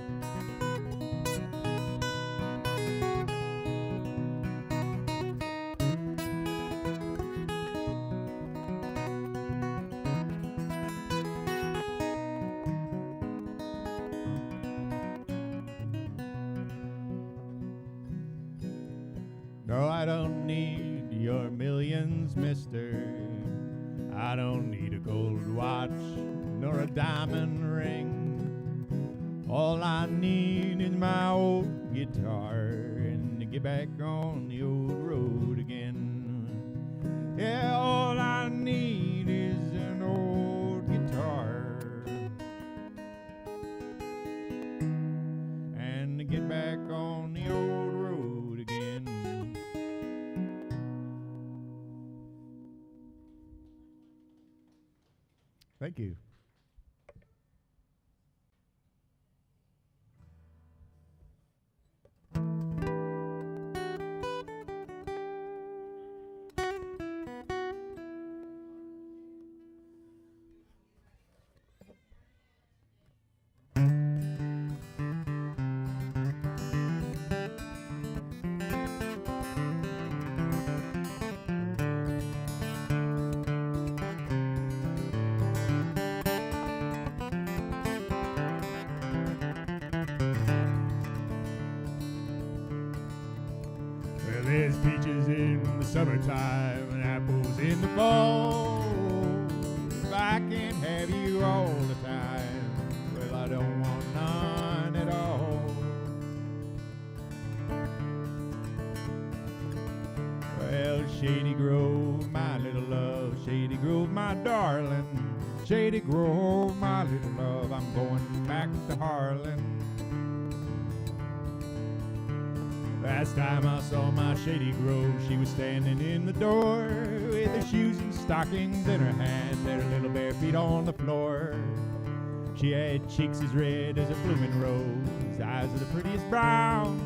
No, I don't need your millions, mister. I don't need a gold watch nor a diamond ring. All I need is my old guitar and to get back on the old road again. Yeah, all I need is an old guitar and to get back on the old road again. Thank you. There's peaches in the summertime and apples in the fall. If I can't have you all the time, well, I don't want none at all. Well, Shady Grove, my little love, Shady Grove, my darling, Shady Grove, my little love, I'm going back to Harlan. Last time I saw my Shady Grove, she was standing in the door with her shoes and stockings in her hand, and her little bare feet on the floor. She had cheeks as red as a blooming rose, eyes of the prettiest brown.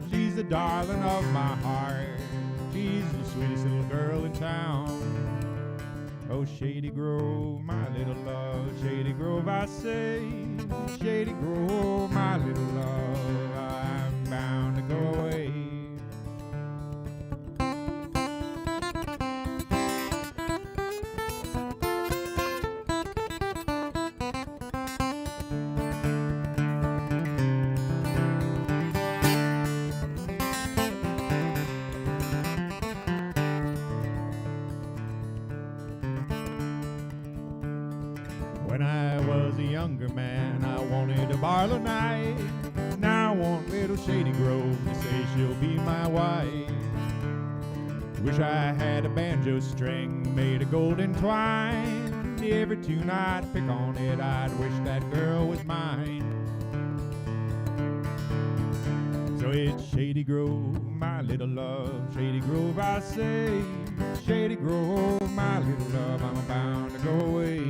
She's the darling of my heart, she's the sweetest little girl in town. Oh, Shady Grove, my little love, Shady Grove, I say, Shady Grove, my little love, I'm bound to go away. When I was a younger man, I wanted a Barlow night. Now I want little Shady Grove to say she'll be my wife. Wish I had a banjo string made of golden twine. Every tune I'd pick on it, I'd wish that girl was mine. So it's Shady Grove, my little love, Shady Grove, I say, Shady Grove, my little love, I'm bound to go away.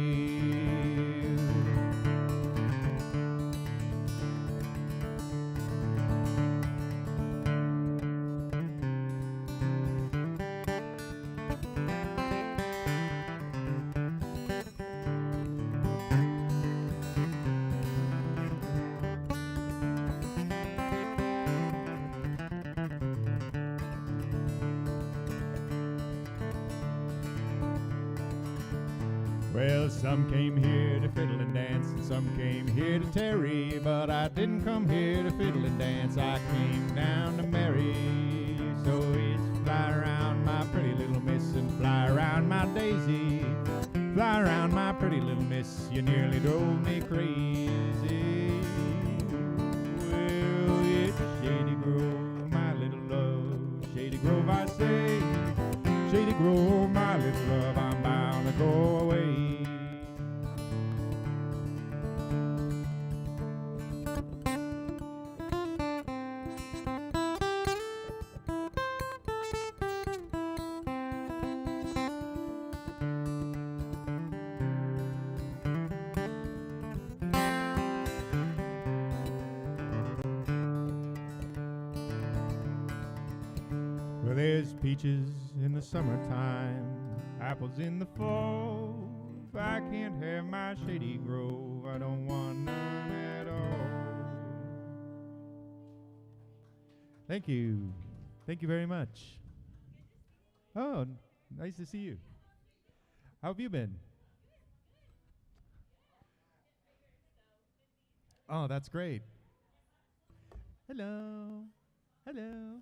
Well, some came here to fiddle and dance, and some came here to tarry, but I didn't come here to fiddle and dance, I came down to marry. So it's fly around my pretty little miss, and fly around my daisy, fly around my pretty little miss, you nearly drove me crazy. Well, it's Shady Grove, my little love, Shady Grove I say, Shady Grove, my little love, I'm bound to go away. Well, there's peaches in the summertime, apples in the fall. If I can't have my Shady Grove, I don't want none at all. Thank you. Thank you very much. Oh, nice to see you. How have you been? Oh, that's great. Hello. Hello.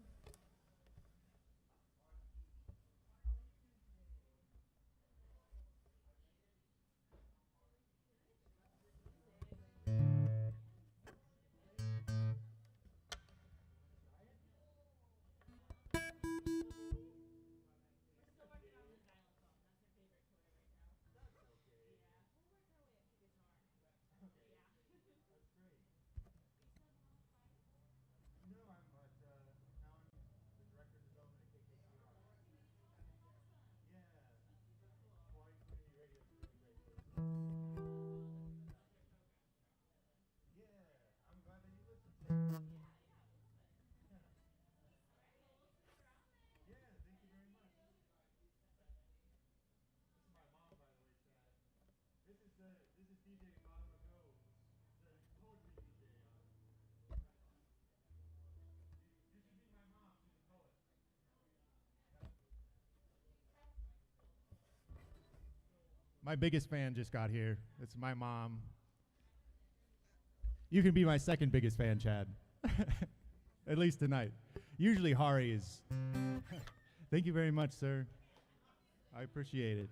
My biggest fan just got here. It's my mom. You can be my second biggest fan, Chad. At least tonight. Usually Hari is. Thank you very much, sir. I appreciate it.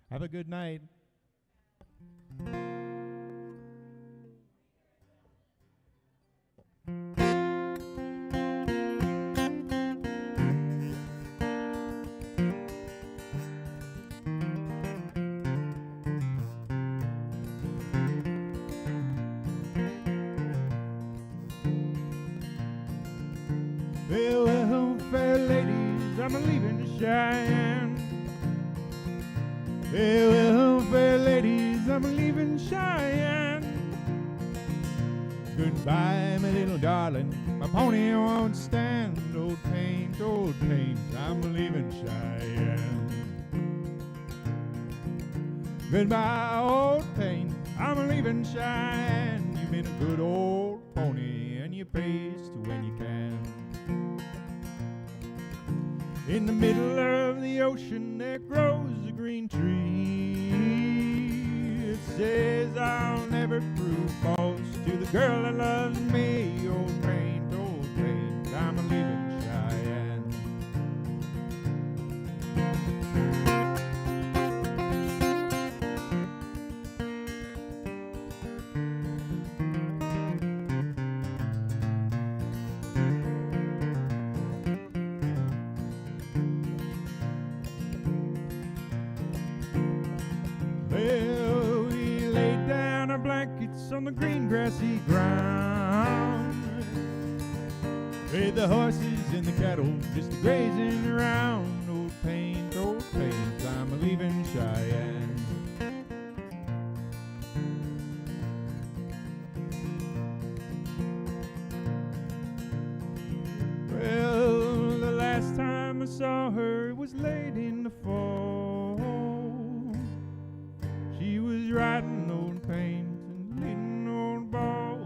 Have a good night. Well, fair ladies, I'm leaving Cheyenne. Well, fair ladies, I'm leaving Cheyenne. Goodbye, my little darling, my pony won't stand. Old paint, I'm leaving Cheyenne. Goodbye, old paint, I'm leaving Cheyenne. You've been a good old pony, and you pace to when you can. In the middle of the ocean there grows a green tree. It says I'll never prove false to the girl that loves me. Old paint, I'm leaving Cheyenne. on the green grassy ground, with the horses and the cattle just grazing around. Old paint, I'm a-leaving Cheyenne. Well, the last time I saw her was late in the fall. She was riding old paint and leading old ball.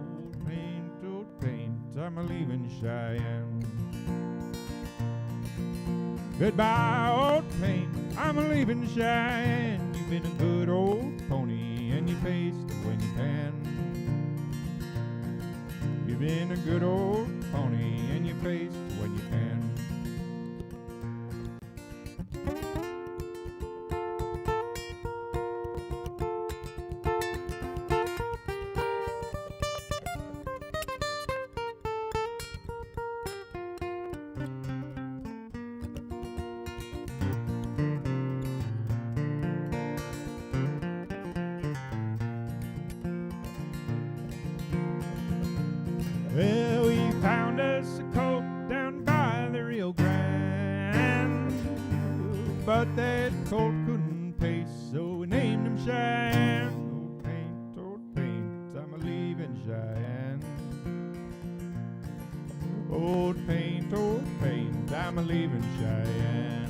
Old paint, I'm a-leaving Cheyenne. Goodbye, old paint, I'm a-leaving Cheyenne. You've been a good old pony and you paced when you can. You've been a good old pony and you paced when you can. Well, we found us a colt down by the Rio Grande, but that colt couldn't pace, so we named him Cheyenne. Old paint, I'm a-leaving Cheyenne. Old paint, I'm a-leaving Cheyenne.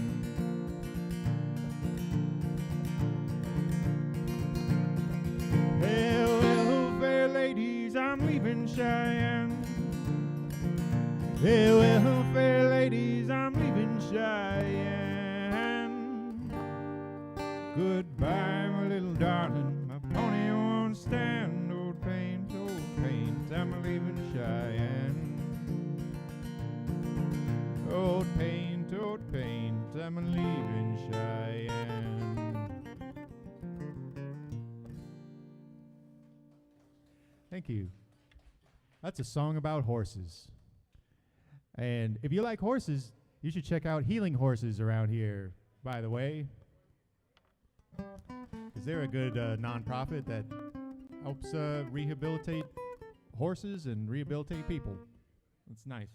Well, fair ladies, I'm leaving Cheyenne. Well, fair ladies, I'm leaving Cheyenne. Goodbye, my little darling, my pony won't stand. Old paint, I'm a-leaving Cheyenne. Old paint, I'm a-leaving Cheyenne. Thank you. That's a song about horses. And if you like horses, you should check out Healing Horses around here, by the way. Because they're a good nonprofit that helps rehabilitate horses and rehabilitate people. It's nice.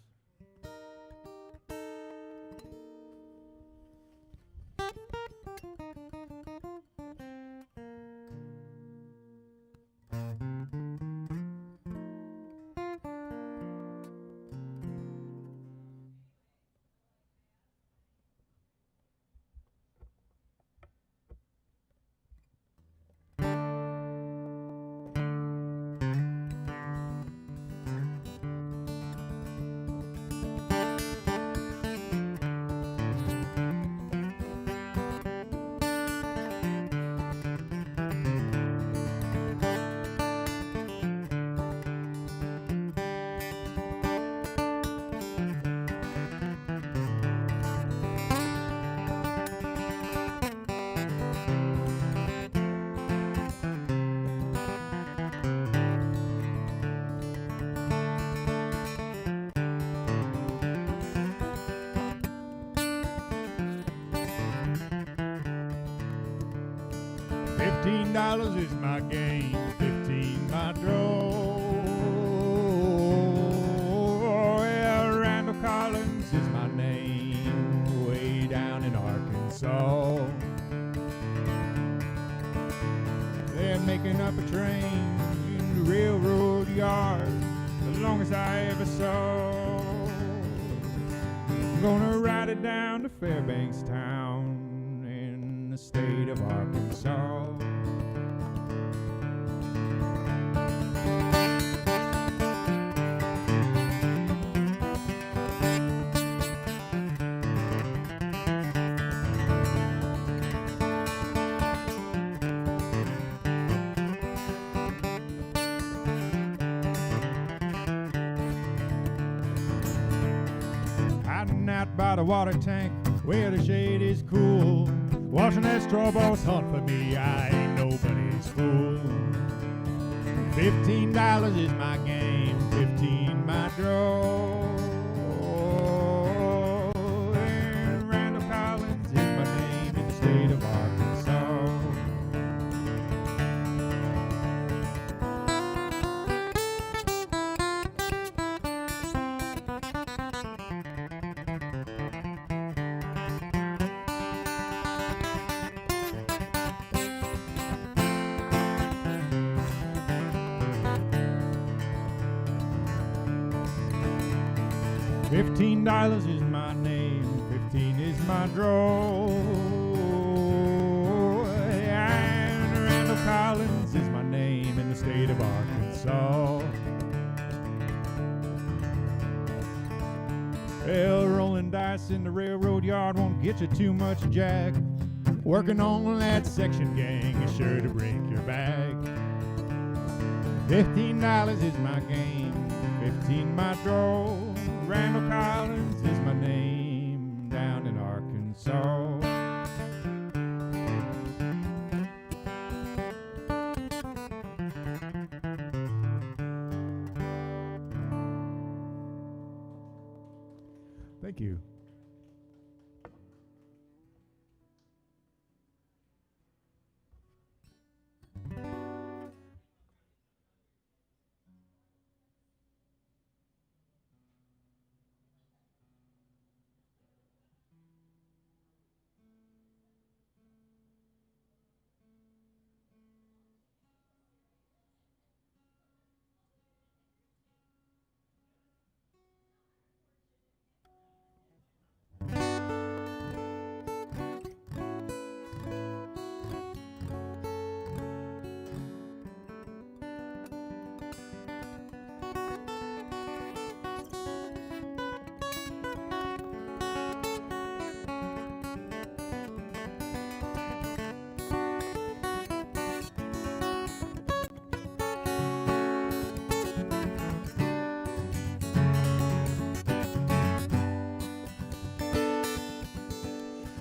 $15 is my game, 15 my draw. Well, Randall Collins is my name, way down in Arkansas. They're making up a train in the railroad yard, the longest I ever saw. I'm gonna ride it down to Fairbanks town in the state of Arkansas. Hiding out by the water tank where the shade is cool, watching that straw boss hunt for me. I ain't nobody's fool. $15 is my game, 15 my draw. And Randall Collins is my name in the state of Arkansas. $15 is my name, 15 is my draw. And Randall Collins is my name in the state of Arkansas. Well, rolling dice in the railroad yard won't get you too much, Jack. Working on that section gang is sure to break your back. $15 is my game, 15 my draw. Randall Collins is my name down in Arkansas. Thank you.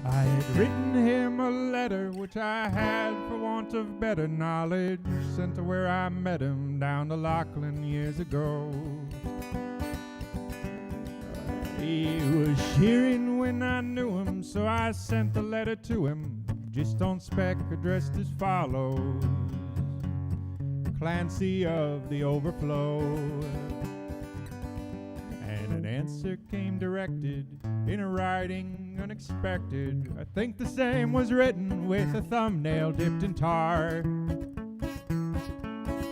I had written him a letter which I had, for want of better knowledge, sent to where I met him down to Lachlan years ago. He was shearing when I knew him, so I sent the letter to him, just on spec, addressed as follows: Clancy of the Overflow. And an answer came directed in a writing unexpected. I think the same was written with a thumbnail dipped in tar.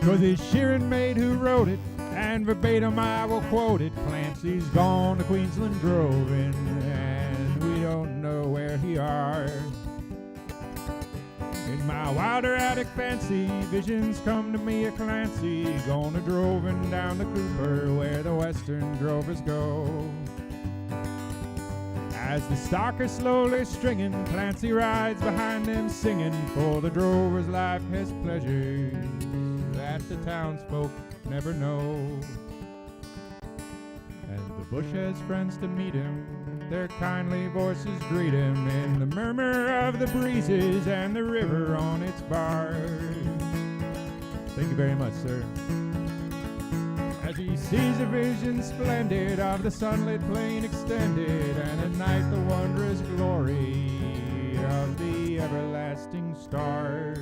'Twas his shearing mate who wrote it, and verbatim I will quote it: Clancy's gone to Queensland droving, and we don't know where he are. In my wild erratic fancy, visions come to me of Clancy, gone a droving down the Cooper where the western drovers go. As the stock are slowly stringing, Clancy rides behind them singing, for the drover's life has pleasures that the townsfolk never know. And the bush has friends to meet him, their kindly voices greet him in the murmur of the breezes and the river on its bars. Thank you very much, sir. As he sees a vision splendid of the sunlit plain extended, and at night the wondrous glory of the everlasting stars.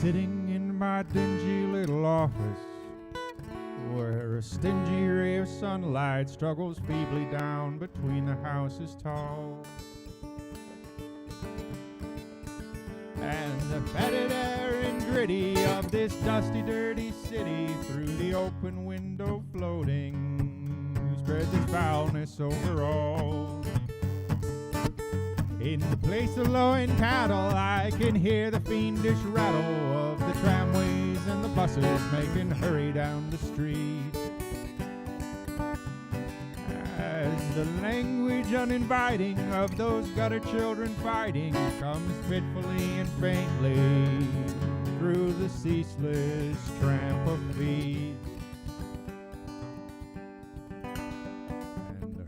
Sitting in my dingy little office, where a stingy ray of sunlight struggles feebly down between the houses tall, and the fetid air and gritty of this dusty, dirty city through the open window floating spreads its foulness over all. In the place of lowing cattle, I can hear the fiendish rattle of the tramways and the buses making hurry down the street. As the language uninviting of those gutter children fighting comes fitfully and faintly through the ceaseless tramp of feet.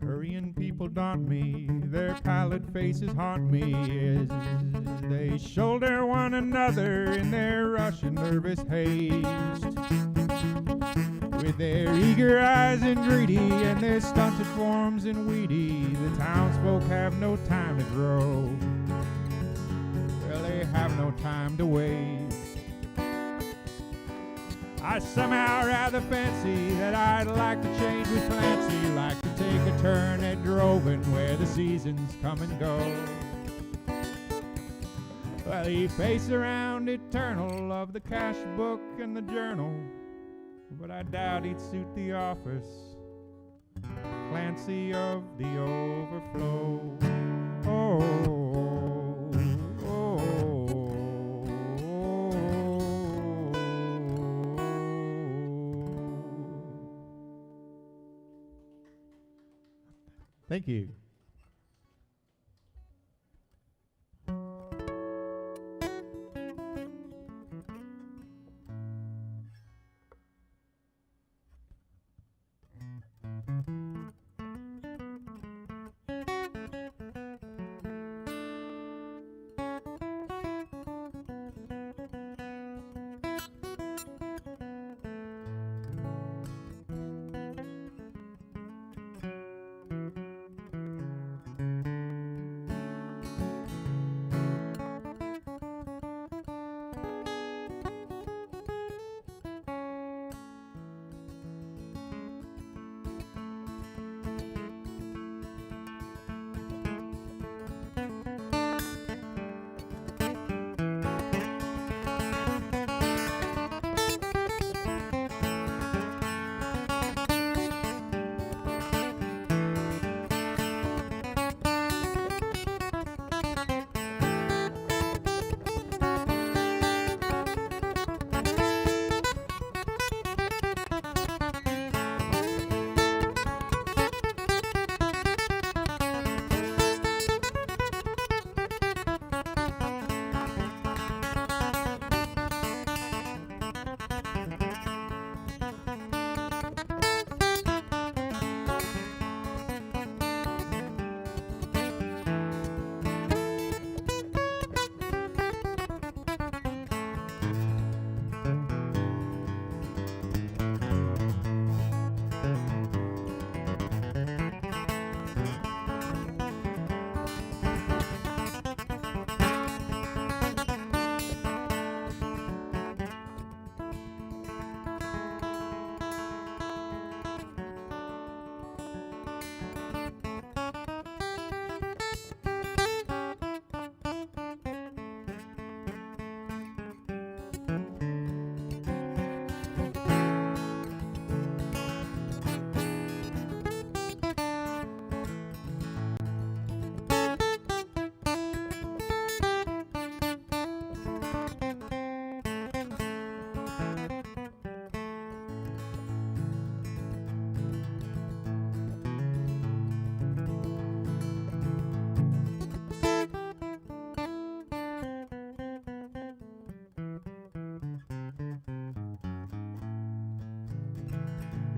Hurrying people daunt me, their pallid faces haunt me as they shoulder one another in their rush and nervous haste. With their eager eyes and greedy and their stunted forms and weedy, the townsfolk have no time to grow. Well, they have no no time to waste. I somehow rather fancy that I'd like to change with Clancy, like to take a turn at droving where the seasons come and go. Well, he paced around eternal of the cash book and the journal, but I doubt he'd suit the office. Clancy of the overflow. Oh, oh, oh. Thank you.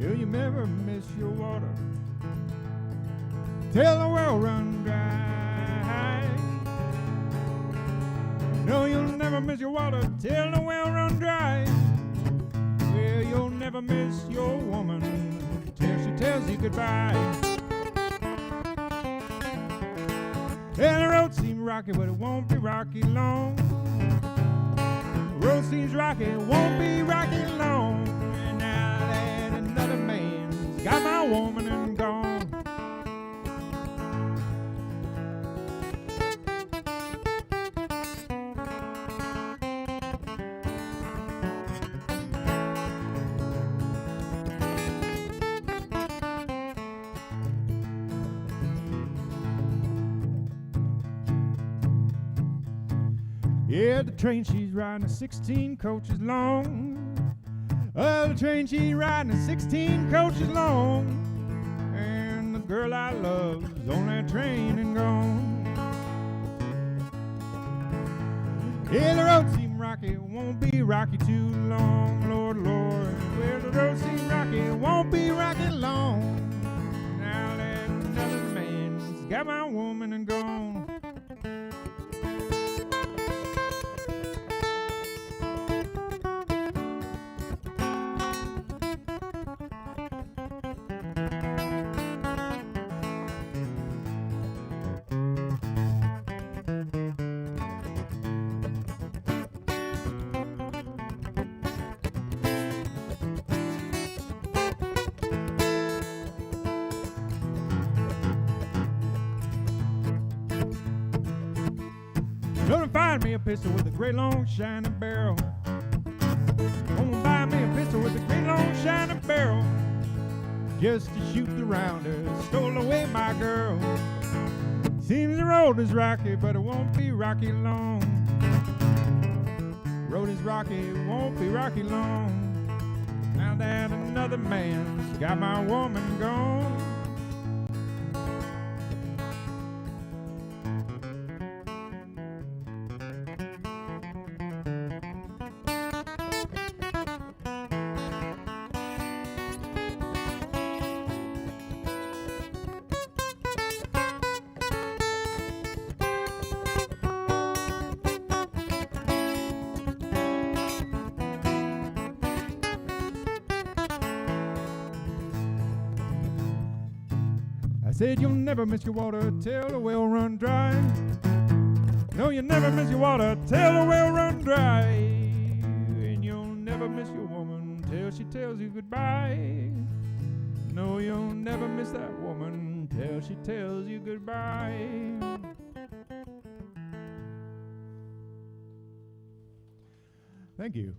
Will you never miss your water till the well run dry? No, you'll never miss your water till the well run dry. Well, you'll never miss your woman till she tells you goodbye. And the road seems rocky, but it won't be rocky long. The road seems rocky, it won't be rocky long. And now that another man's got my woman and gone. Yeah, the train she's riding is 16 coaches long. The train she's riding is 16 coaches long. And the girl I love's on that train and gone. Yeah, the road seems rocky, it won't be rocky too long, Lord, Lord. Well, the road seems rocky, it won't be rocky long. Now that another man's got my woman and gone. Gonna find me a pistol with a great long shining barrel. Gonna buy me a pistol with a great long shining barrel. Just to shoot the rounder, stole away my girl. Seems the road is rocky, but it won't be rocky long. Road is rocky, it won't be rocky long. Now that another man's got my woman gone. I said you'll never miss your water till the well run dry. No, you'll never miss your water till the well run dry. And you'll never miss your woman till she tells you goodbye. No, you'll never miss that woman till she tells you goodbye. Thank you.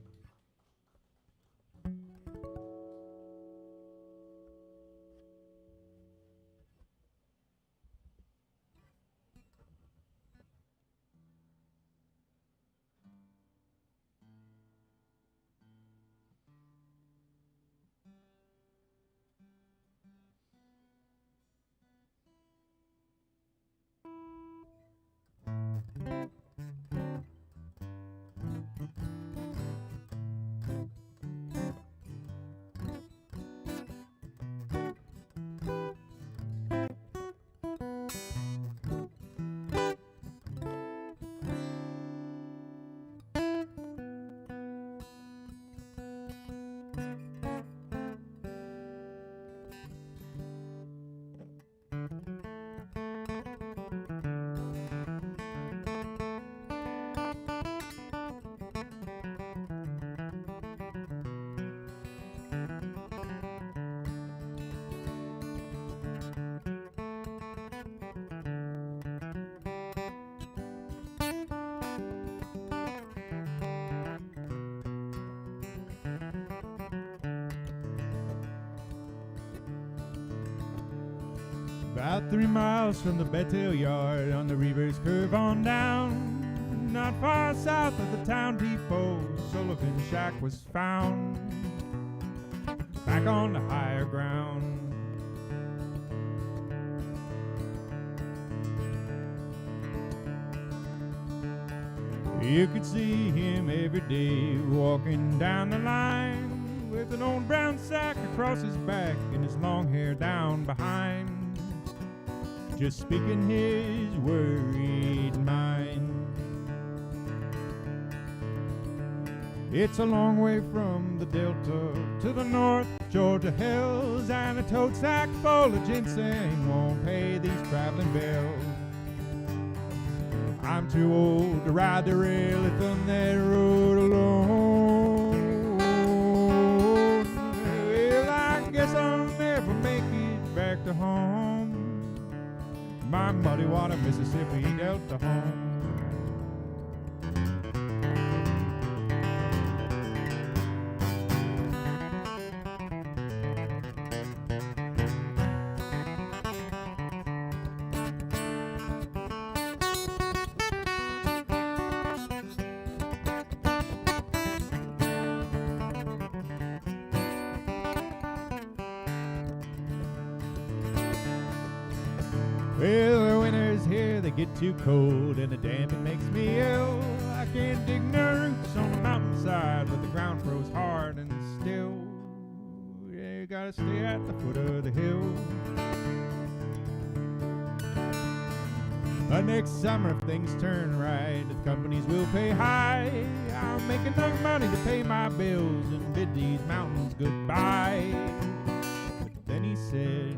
About 3 miles from the Bethel yard on the reverse curve on down, not far south of the town depot, Sullivan's shack was found, back on the higher ground. You could see him every day walking down the line with an old brown sack across his back and his long hair down behind, just speaking his worried mind. It's a long way from the Delta to the North Georgia hills, and a tote sack full of ginseng won't pay these traveling bills. I'm too old to ride the rail on that road alone. Well, I guess I'll never make it back to home. My muddy water Mississippi Delta home. Well, the winter's here, they get too cold, and the damping makes me ill. I can't dig no roots on the mountainside, but the ground froze hard and still. You gotta stay at the foot of the hill. But next summer, if things turn right, the companies will pay high. I'll make enough money to pay my bills and bid these mountains goodbye. But then he said,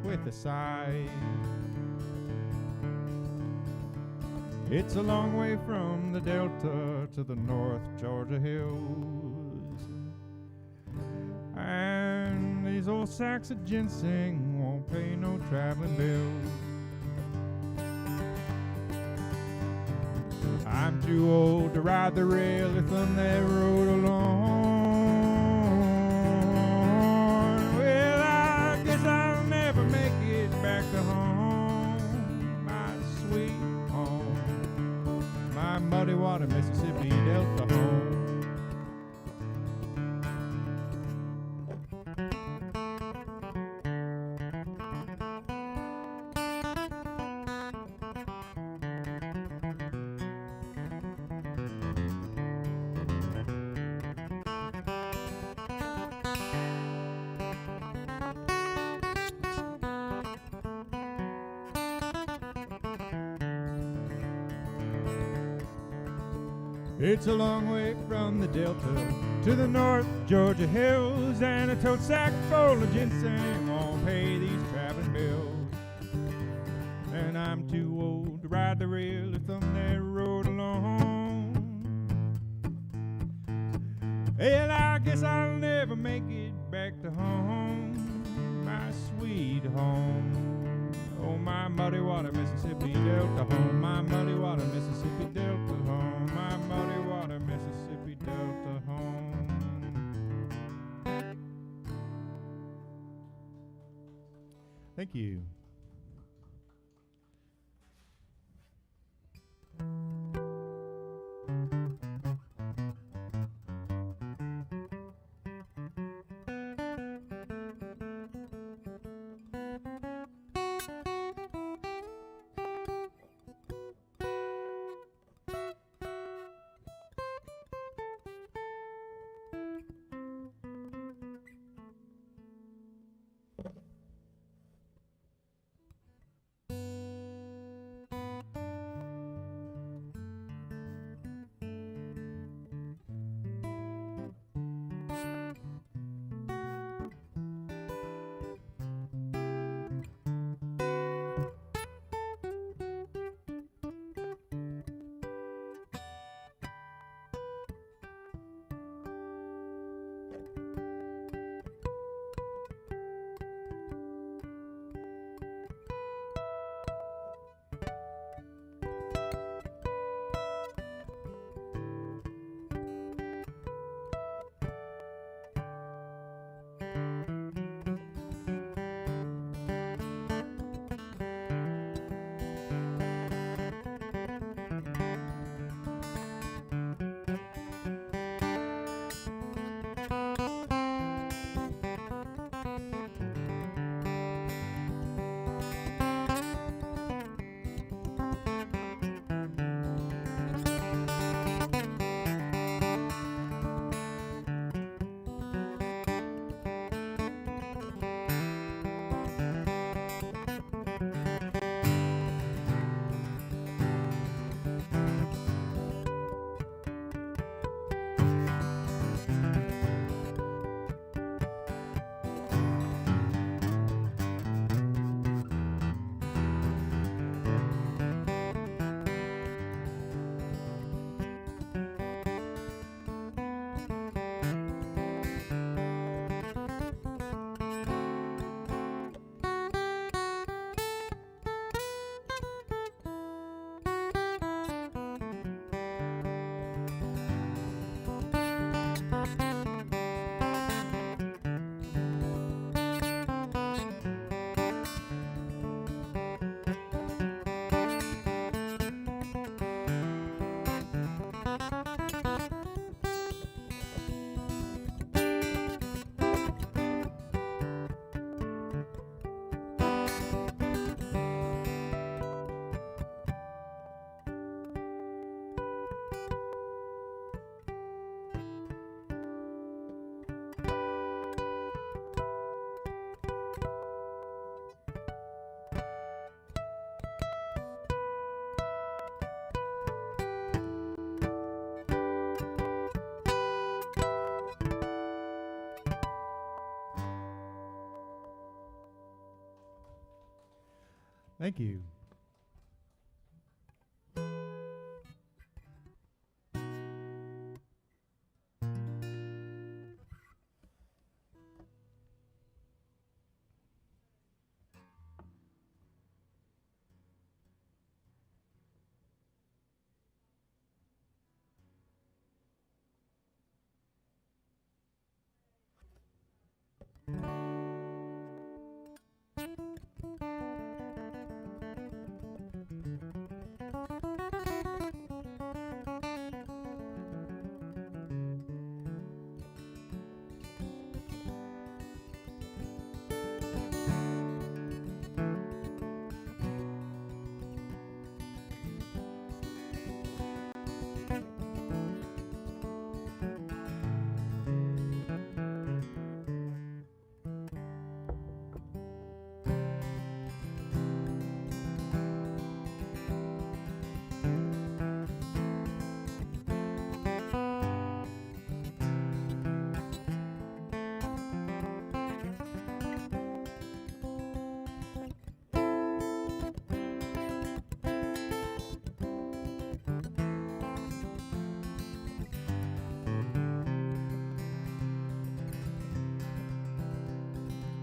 with a sigh, it's a long way from the Delta to the North Georgia hills, and these old sacks of ginseng won't pay no traveling bills. I'm too old to ride the rail if I'm that road alone. Well, I guess I'll never make it back to home, my sweet home, my muddy water Mississippi Delta home. It's a long way from the Delta to the North Georgia hills, and a tote sack full of ginseng won't pay these traveling bills. And I'm too old to ride the rail if I'm that road alone. Well, I guess I'll never make it back to home, my sweet home. Oh, my muddy water Mississippi Delta home, my muddy water Mississippi Delta home, my muddy water Mississippi Delta home. Thank you. Thank you.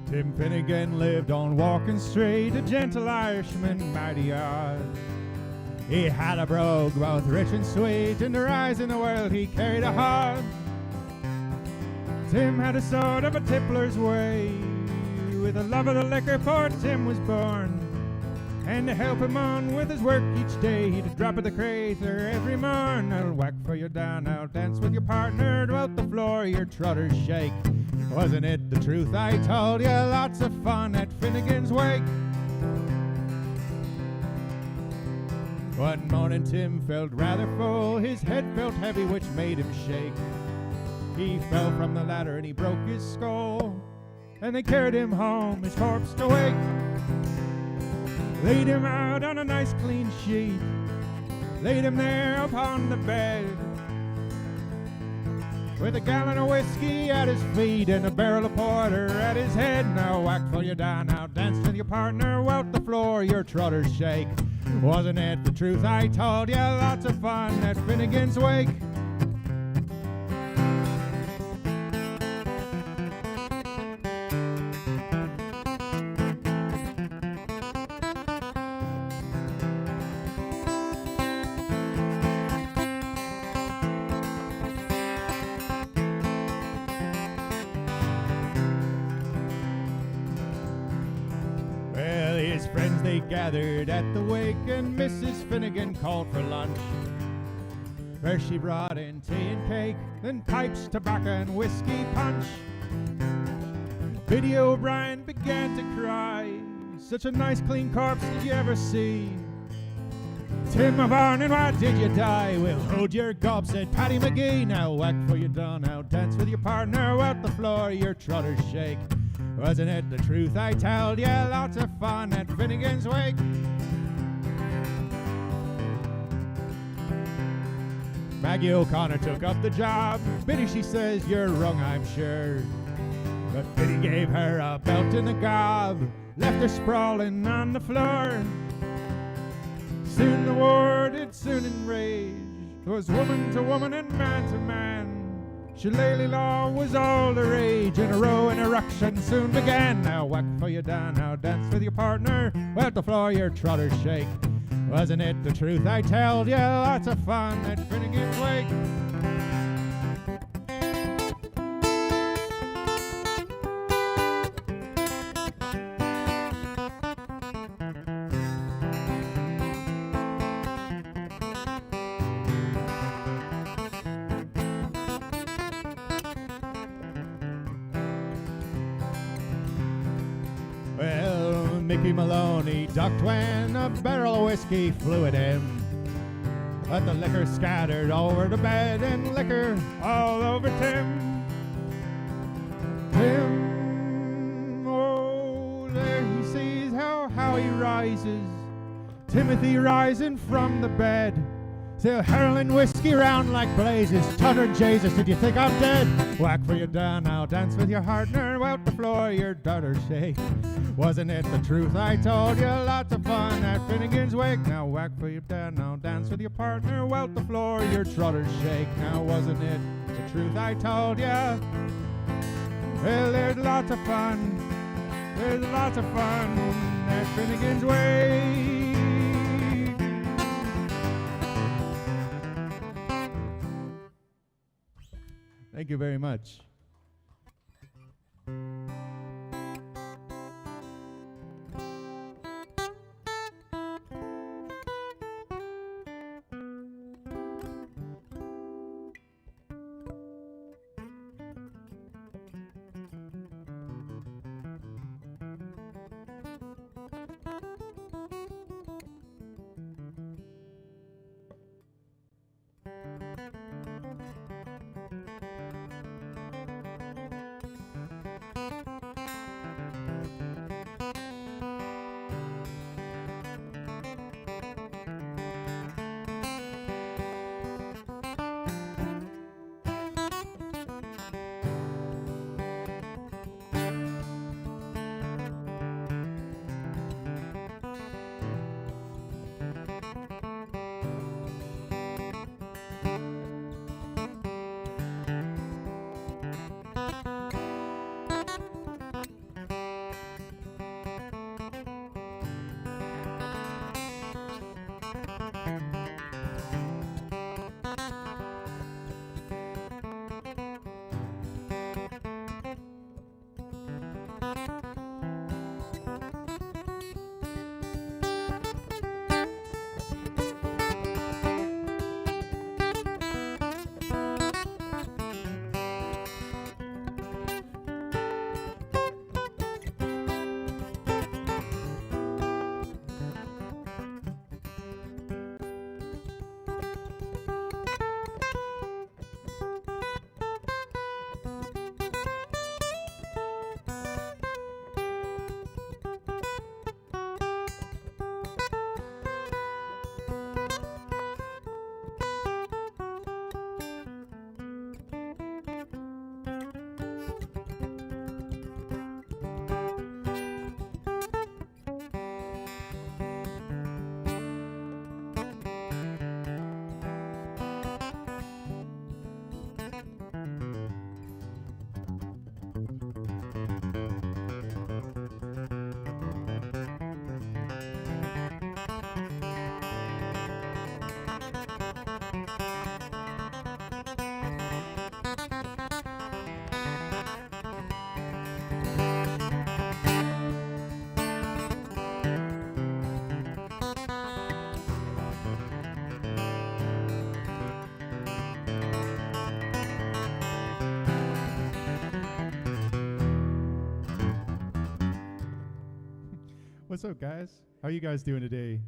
Tim Finnegan lived on Walking Street, a gentle Irishman, mighty odd. He had a brogue, both rich and sweet, and to rise in the world he carried a heart. Tim had a sort of a tippler's way, with a love of the liquor, poor Tim was born. And to help him on with his work each day, he'd drop at the crater every morn. I'll whack for you down, I'll dance with your partner, about the floor your trotters shake. Wasn't it the truth I told you? Lots of fun at Finnegan's Wake. One morning Tim felt rather full, his head felt heavy which made him shake. He fell from the ladder and he broke his skull, and they carried him home, his corpse to wake. Laid him out on a nice clean sheet, laid him there upon the bed, with a gallon of whiskey at his feet and a barrel of porter at his head. Now whack for you down, now dance with your partner, welt the floor your trotters shake. Wasn't it the truth I told you? Lots of fun at Finnegan's Wake. His friends they gathered at the wake, and Mrs. Finnegan called for lunch. First she brought in tea and cake, then pipes, tobacco and whiskey punch. Biddy O'Brien began to cry, such a nice clean corpse did you ever see? Tim of Arnon, why did you die? Well, hold your gob, said Paddy McGee. Now whack for you done, now dance with your partner, welt the floor your trotters shake. Wasn't it the truth I told you? Lots of fun at Finnegan's Wake. Maggie O'Connor took up the job. Biddy, she says, you're wrong, I'm sure. But Biddy gave her a belt and a gob, left her sprawling on the floor. Soon the war did soon enrage, 'twas woman to woman and man to man. Shillelagh law was all the rage, and a row and a ruction soon began. Now whack for you down, now dance with your partner, welt the floor your trotters shake. Wasn't it the truth I told you? Lots of fun at Finnegan's Wake. Well, Mickey Maloney ducked when a barrel of whiskey flew at him, but the liquor scattered over the bed and liquor all over Tim. Tim, oh, there he sees how he rises, Timothy rising from the bed, still hurling whiskey round like blazes. Tutter Jesus, did you think I'm dead? Whack for you down, now dance with your partner, welt the floor your daughter shake. Wasn't it the truth I told you? Lots of fun at Finnegan's Wake. Now whack for you down, now dance with your partner, welt the floor your trotters shake. Now wasn't it the truth I told you? Well, there's lots of fun, there's lots of fun at Finnegan's Wake. Thank you very much. What's up, guys? How you guys doing today?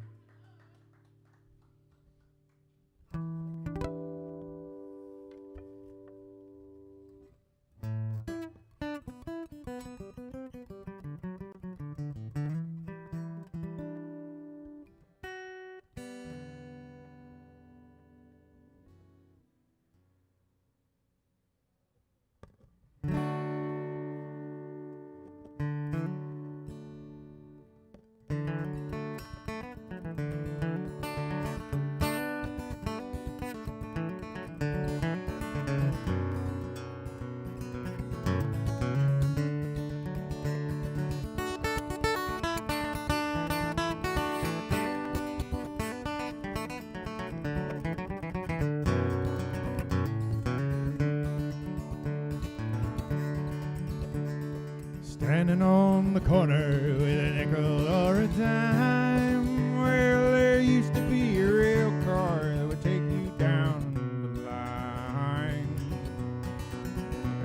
Standing on the corner with a nickel or a dime. Well, there used to be a rail car that would take you down the line.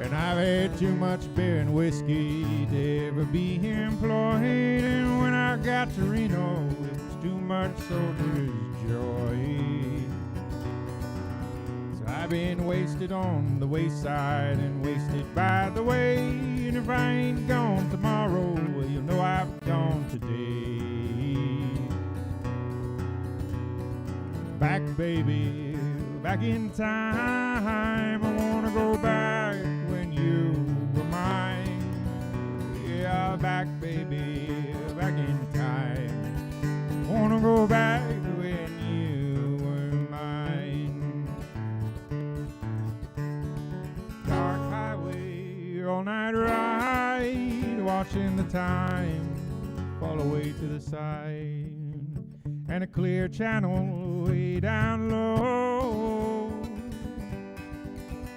And I've had too much beer and whiskey to ever be employed. And when I got to Reno, it was too much soldier's joy. I've been wasted on the wayside and wasted by the way. And if I ain't gone tomorrow, well, you'll know I've gone today. Back, baby, back in time. I wanna go back when you were mine. Yeah, back, baby, back in time. Wanna go back when you were mine. Dark highway, all night ride, watching the time fall away to the side, and a clear channel way down low.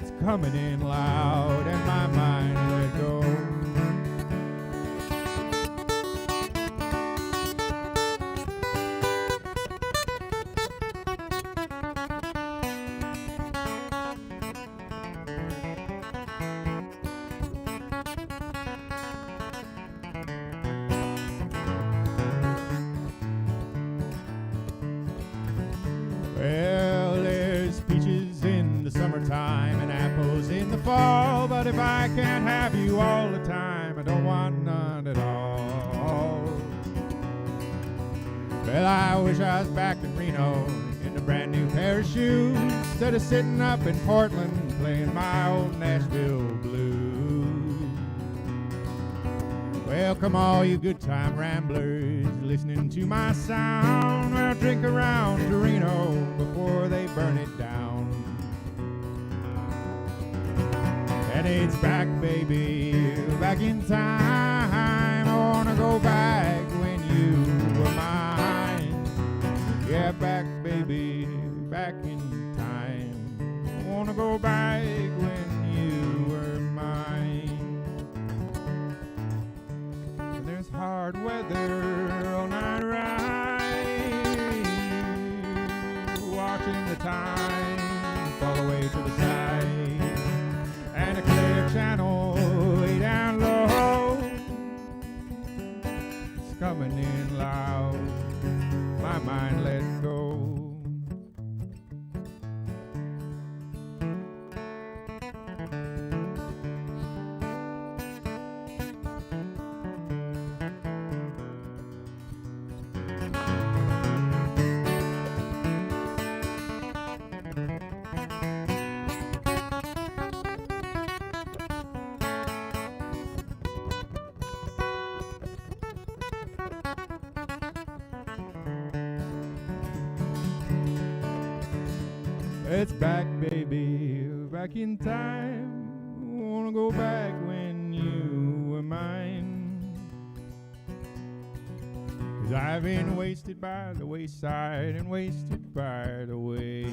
It's coming in loud, and my mind let go. Well, there's peaches in the summertime and apples in the fall, but if I can't have you all the time, I don't want none at all. Well, I wish I was back in Reno in a brand new pair of shoes, instead of sitting up in Portland playing my old Nashville blues. Well, come all you good time ramblers listening to my sound. Well, drink around to Reno before they burn it down. And it's back, baby, back in time. I wanna go back when you were mine. Yeah, back, baby, back in time. I wanna go back when you were mine. And there's hard weather all night ride, watching the time fall away to the side, and a clear channel way down low. It's coming in loud, my mind let go. It's back, baby, back in time. I wanna go back when you were mine. 'Cause I've been wasted by the wayside and wasted by the way.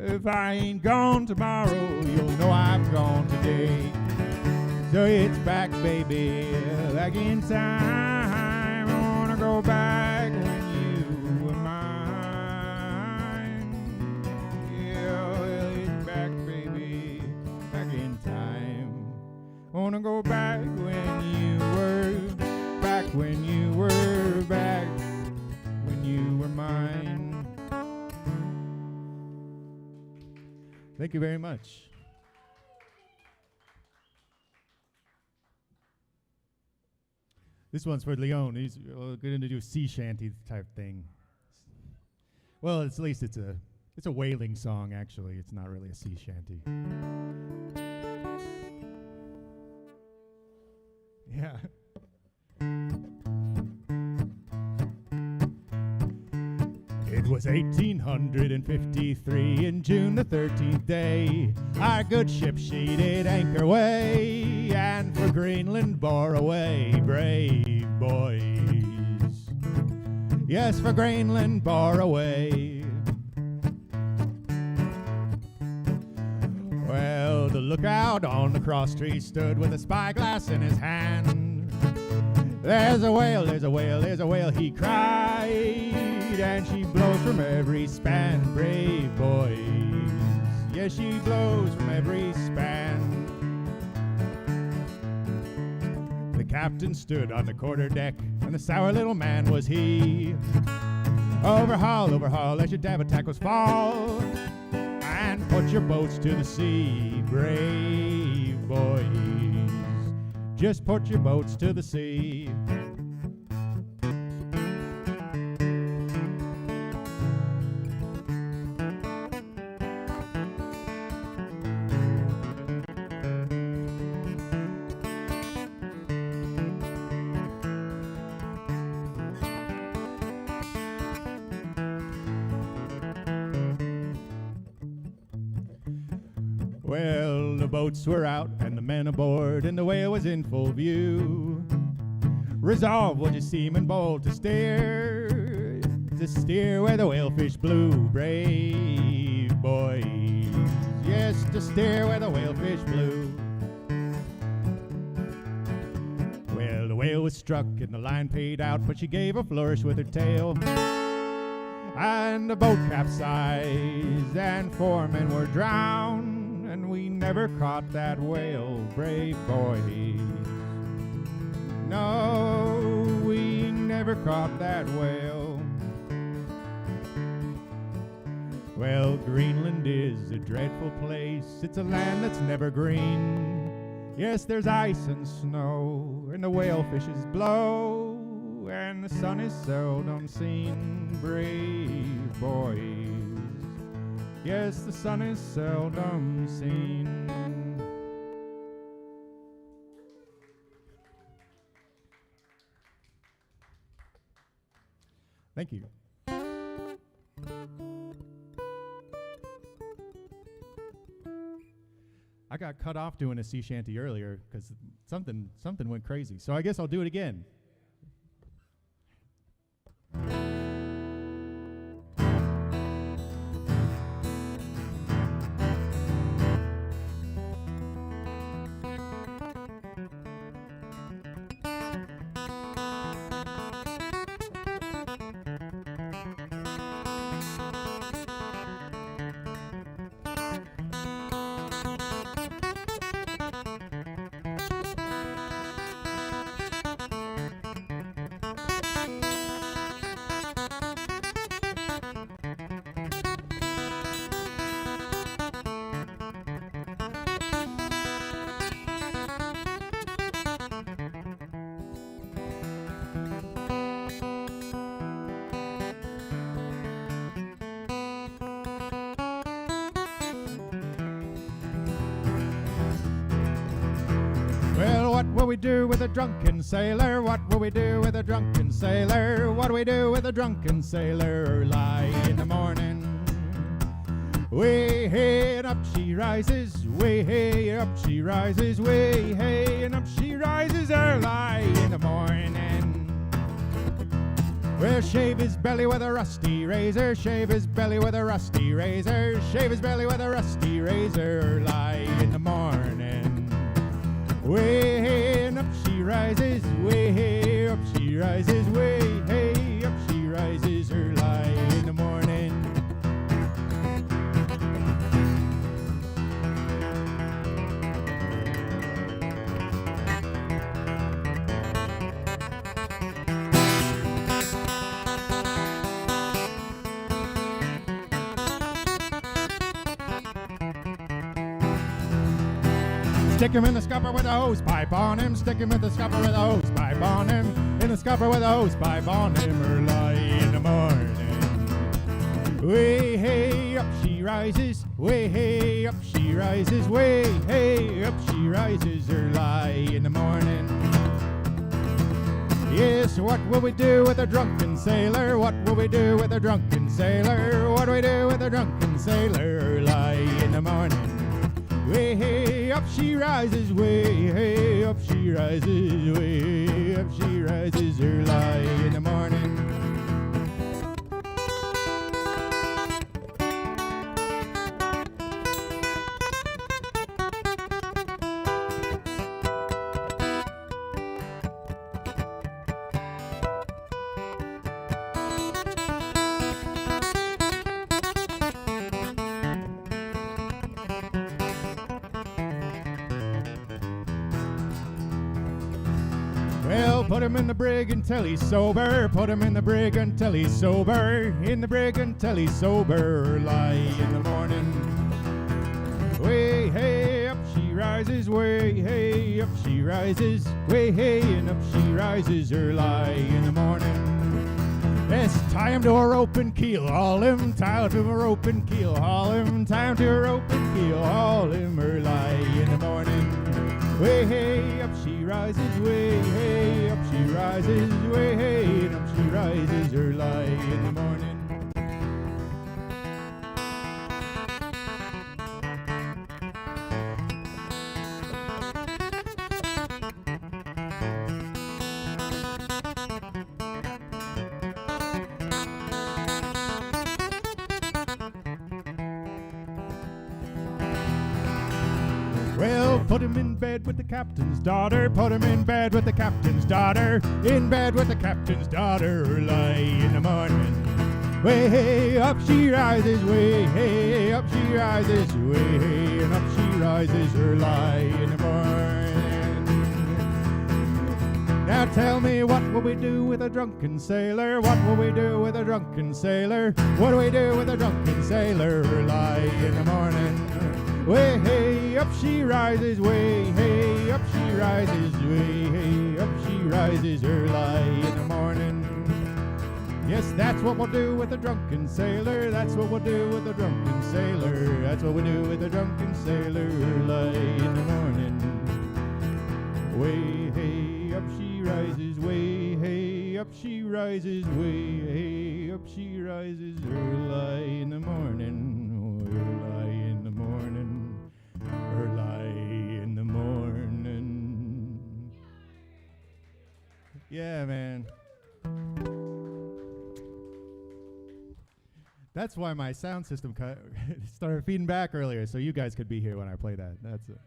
If I ain't gone tomorrow, you'll know I'm gone today. So it's back, baby, back in time. I wanna go back when you were mine. Yeah, well, it's back, baby, back in time. Wanna go back when you were Thank you very much. This one's for Leon. He's going to do a sea shanty type thing. Well, at least it's a whaling song, actually. It's not really a sea shanty. Yeah. It was 1853 in June the 13th day. Our good ship she did anchor weigh, and for Greenland bore away, brave boys. Yes, for Greenland bore away. Well, the lookout on the cross tree stood with a spyglass in his hand. There's a whale, there's a whale, there's a whale, he cried, and she blows from every span, brave boys. Yes, she blows from every span. The captain stood on the quarter deck, and the sour little man was he. Overhaul, overhaul, let your davit tackles fall, and put your boats to the sea, brave boys. Just put your boats to the sea. Well, the boats were out and the men aboard, and the whale was in full view. Resolve was your seaman bold to steer where the whalefish blew, brave boys. Yes, to steer where the whalefish blew. Well, the whale was struck and the line paid out, but she gave a flourish with her tail, and the boat capsized and 4 men were drowned. And we never caught that whale, brave boys. No, we never caught that whale. Well, Greenland is a dreadful place. It's a land that's never green. Yes, there's ice and snow, and the whalefishes blow, and the sun is seldom seen, brave boys. Yes, the sun is seldom seen. Thank you. I got cut off doing a sea shanty earlier because something went crazy. So I guess I'll do it again. What will we do with a drunken sailor? What will we do with a drunken sailor? What do we do with a drunken sailor? Early in the morning, way hey and up she rises, way hey up she rises, way hey and up she rises early in the morning. Well, shave his belly with a rusty razor, shave his belly with a rusty razor, shave his belly with a rusty razor early in the morning. Way hey and up she rises, way hey up she rises, way hey up she rises early in the morning. Stick him in the scupper with a hose pipe on him. Stick him in the scupper with a hose pipe on him. In the scupper with a hose pipe on him early in the morning. Way hey up she rises, way hey up she rises, way hey up she rises early in the morning. Yes, what will we do with a drunken sailor? What will we do with a drunken sailor? What do we do with a drunken sailor early in the morning? Way hey up she rises, way hey up she rises, way hey up she rises early in the morning. Well, put him in the brig until he's sober. Put him in the brig until he's sober. In the brig until he's sober. Early in the morning. Way hey up she rises. Way hey up she rises. Way hey and up she rises. Early in the morning. Yes, tie him to a rope and keel haul him. Tie him to a rope and keel haul him. Tie him to a rope and keel haul him. Early in the morning. Way hey up she rises, way hey up she rises, way hey and up she rises early in the morning. Well, put him in bed with the captain's daughter. Put him in bed with the captain's daughter. In bed with the captain's daughter early in the morning. Way hey up she rises, way hey up she rises, way hey and up she rises early in the morning. Now tell me, what will we do with a drunken sailor? What will we do with a drunken sailor? What do we do with a drunken sailor early in the morning? Way hey up she rises, way hey up she rises, way hey up she rises early in the morning. Yes, that's what we'll do with a drunken sailor. That's what we'll do with a drunken sailor. That's what we do with a drunken sailor early in the morning. Way hey up she rises, way hey up she rises, way hey up she rises early in the morning. Early in the morning, early in the morning. Yeah, man. That's why my sound system started feeding back earlier, so you guys could be here when I play that. That's it.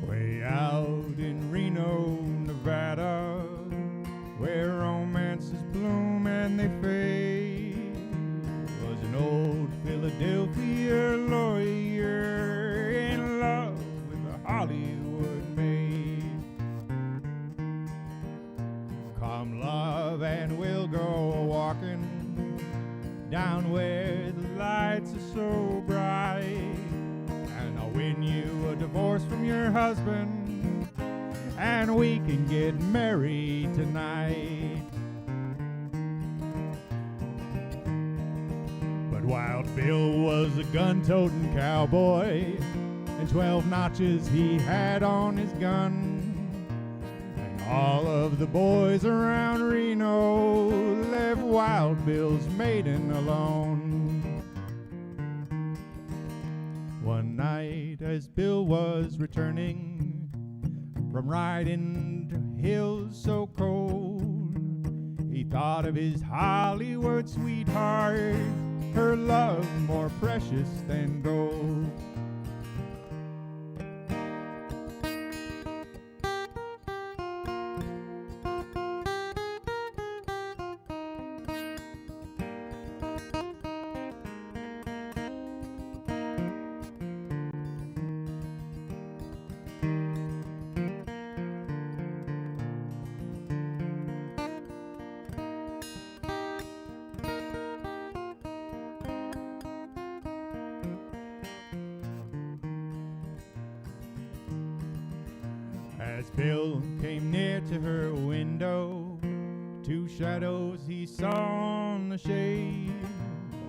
Way out in Reno, Nevada, where romances bloom and they fade, was an old Philadelphia lawyer in love with a Hollywood maid. Come love and we'll go walking down where the lights are so bright, and I'll win you a divorce from your husband, and we can get married tonight. But Wild Bill was a gun-toting cowboy, and 12 notches he had on his gun. All of the boys around Reno left Wild Bill's maiden alone. One night as Bill was returning from riding the hills so cold, he thought of his Hollywood sweetheart, her love more precious than gold. As Bill came near to her window, two shadows he saw on the shade.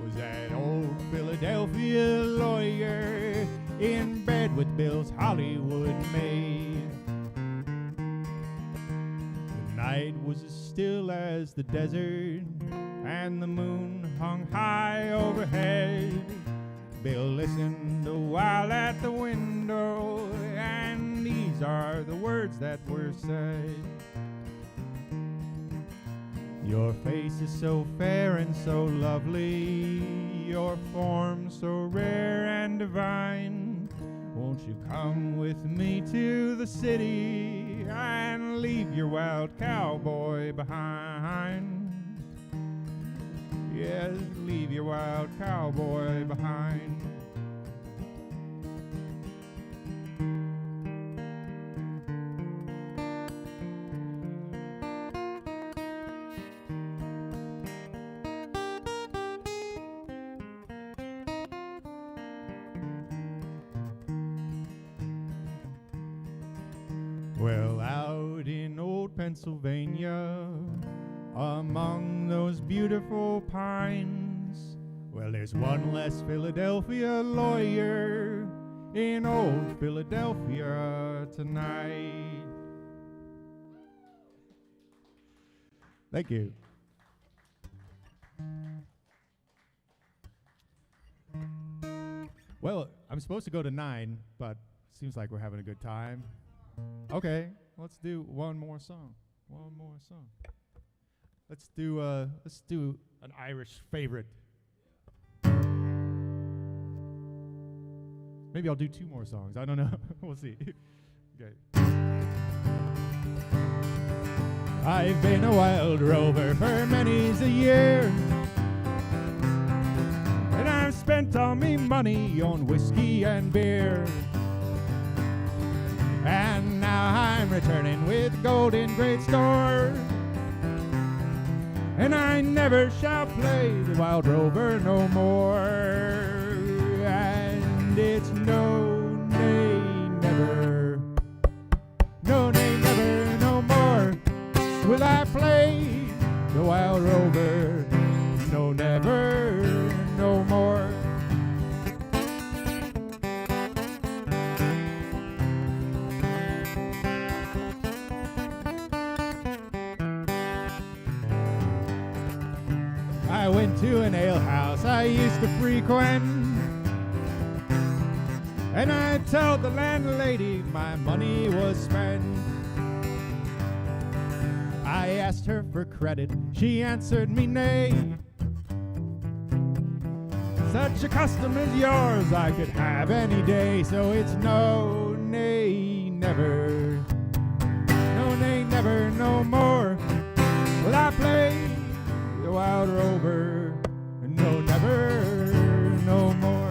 Was that old Philadelphia lawyer in bed with Bill's Hollywood maid. The night was as still as the desert, and the moon hung high overhead. Bill listened a while at the window, and these are the words that were said. Your face is so fair and so lovely, your form so rare and divine. Won't you come with me to the city and leave your wild cowboy behind? Yes, leave your wild cowboy behind. Well, out in old Pennsylvania, among those beautiful pines, well, there's one less Philadelphia lawyer in old Philadelphia tonight. Thank you. Well, I'm supposed to go to 9, but seems like we're having a good time. Okay, let's do one more song. One more song. Let's do an Irish favorite. Maybe I'll do 2 more songs. I don't know. We'll see. Okay. I've been a wild rover for many's a year, and I've spent all me money on whiskey and beer. And now I'm returning with gold in great store, and I never shall play the wild rover no more. And it's no, nay, never, no, nay, never, no more will I play the wild rover, no, never, no more. I went to an alehouse I used to frequent, and I told the landlady my money was spent. I asked her for credit, she answered me nay. Such a custom as yours I could have any day, so it's no, nay, never, no, nay, never, no more will I play the wild rover, no, never, no more.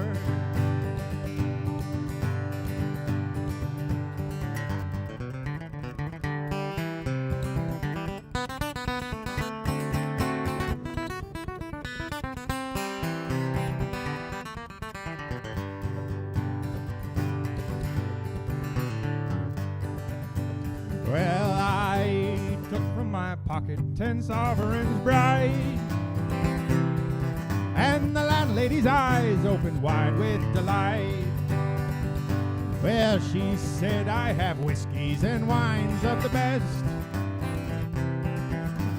Well, I took from my pocket 10 sovereigns bright, and the landlady's eyes opened wide with delight. Well, she said, I have whiskeys and wines of the best,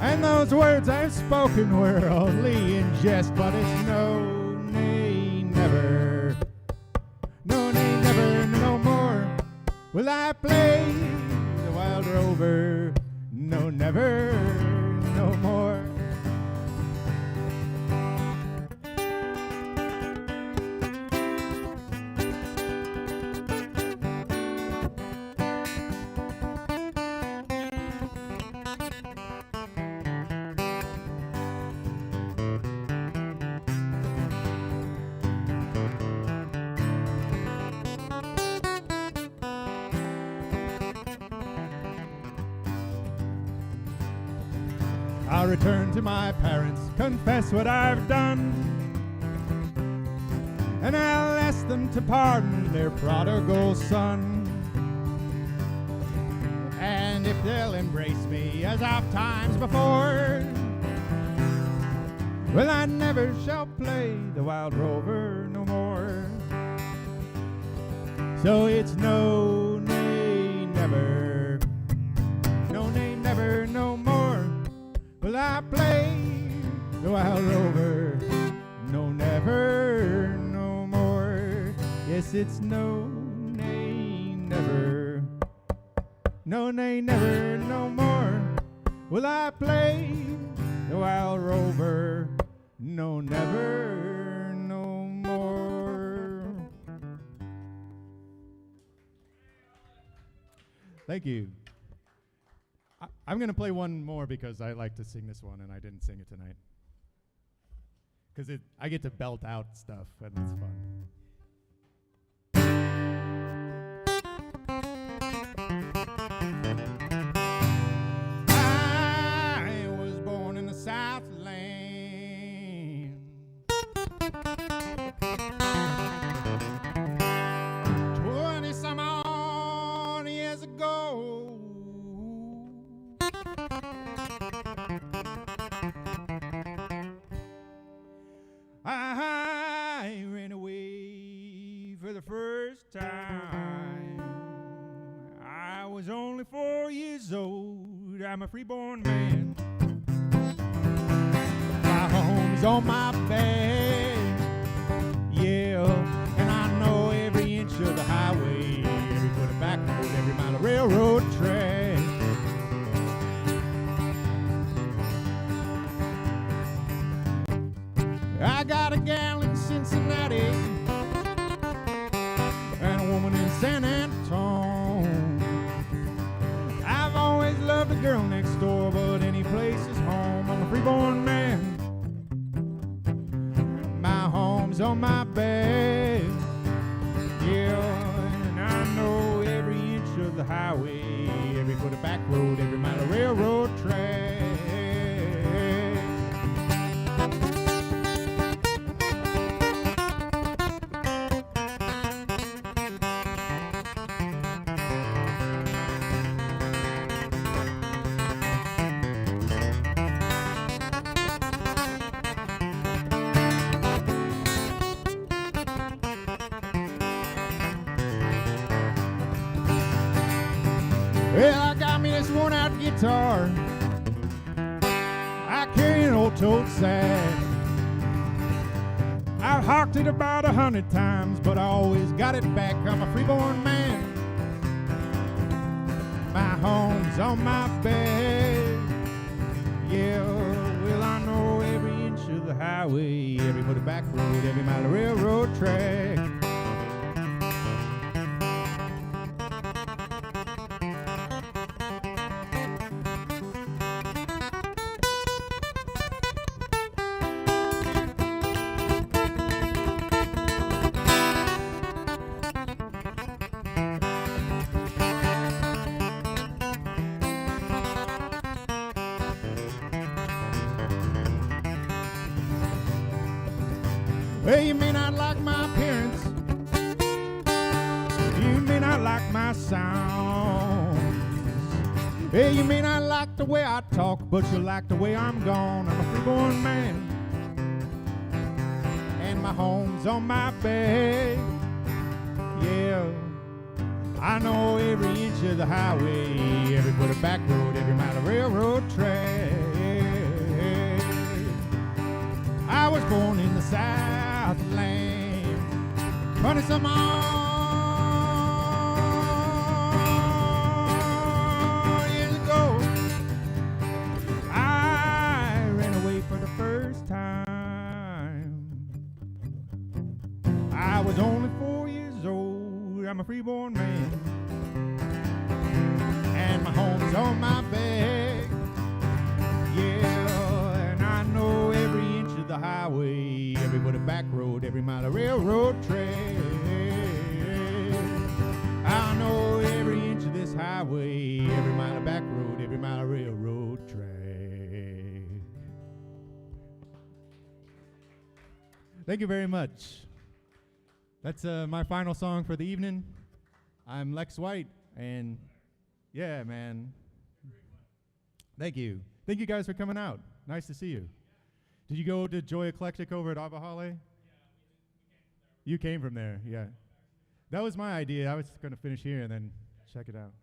And those words I've spoken were only in jest, but it's no, nay, never. No, nay, never, no more will I play the wild rover. No, never, no more. I'll return to my parents, confess what I've done, and I'll ask them to pardon their prodigal son. And if they'll embrace me as oft times before, well, I never shall play the wild rover no more. So it's no, nay, never. No, nay, never, no more will I play the wild rover. No, never, no more. Yes, it's no, nay, never. No, nay, never, no more will I play the wild rover. No, never, no more. Thank you. I'm going to play one more because I like to sing this one and I didn't sing it tonight. Because I get to belt out stuff and it's fun. I was born in the Southland, 20-some odd years ago. I ran away for the first time. I was only 4 years old. I'm a freeborn man. My home's on my back, yeah, and I know every inch of the highway, every foot of back road, every mile of railroad track. I got a gal in Cincinnati and a woman in San Antone. I've always loved a girl next door, but any place is home. I'm a freeborn man. My home's on my back, yeah, and I know every inch of the highway, every foot of back road, every mile of railroad track. Well, I got me this worn-out guitar. I carry an old tote sack. I've hawked it about 100 times, but I always got it back. I'm a freeborn man. My home's on my back. Yeah, well, I know every inch of the highway, every foot of back road, every mile of railroad track. Well, you may not like my appearance, you may not like my sound. Well, you may not like the way I talk, but you'll like the way I'm gone. I'm a freeborn man, and my home's on my back. Yeah, I know every inch of the highway, every foot of back road, every mile of railroad track. was born in the Southland 20 some odd years ago. I ran away for the first time. I was only 4 years old. I'm a freeborn man, and my home's on my back. Yeah, and I know every inch of the highway, every bit of back road, every mile of railroad track. I know every inch of this highway, every mile of back road, every mile of railroad track. Thank you very much. That's my final song for the evening. I'm Lex White, and yeah, man. Thank you. Thank you guys for coming out. Nice to see you. Did you go to Joy Eclectic over at Avahale? You came from there, yeah. That was my idea. I was going to finish here and then check it out.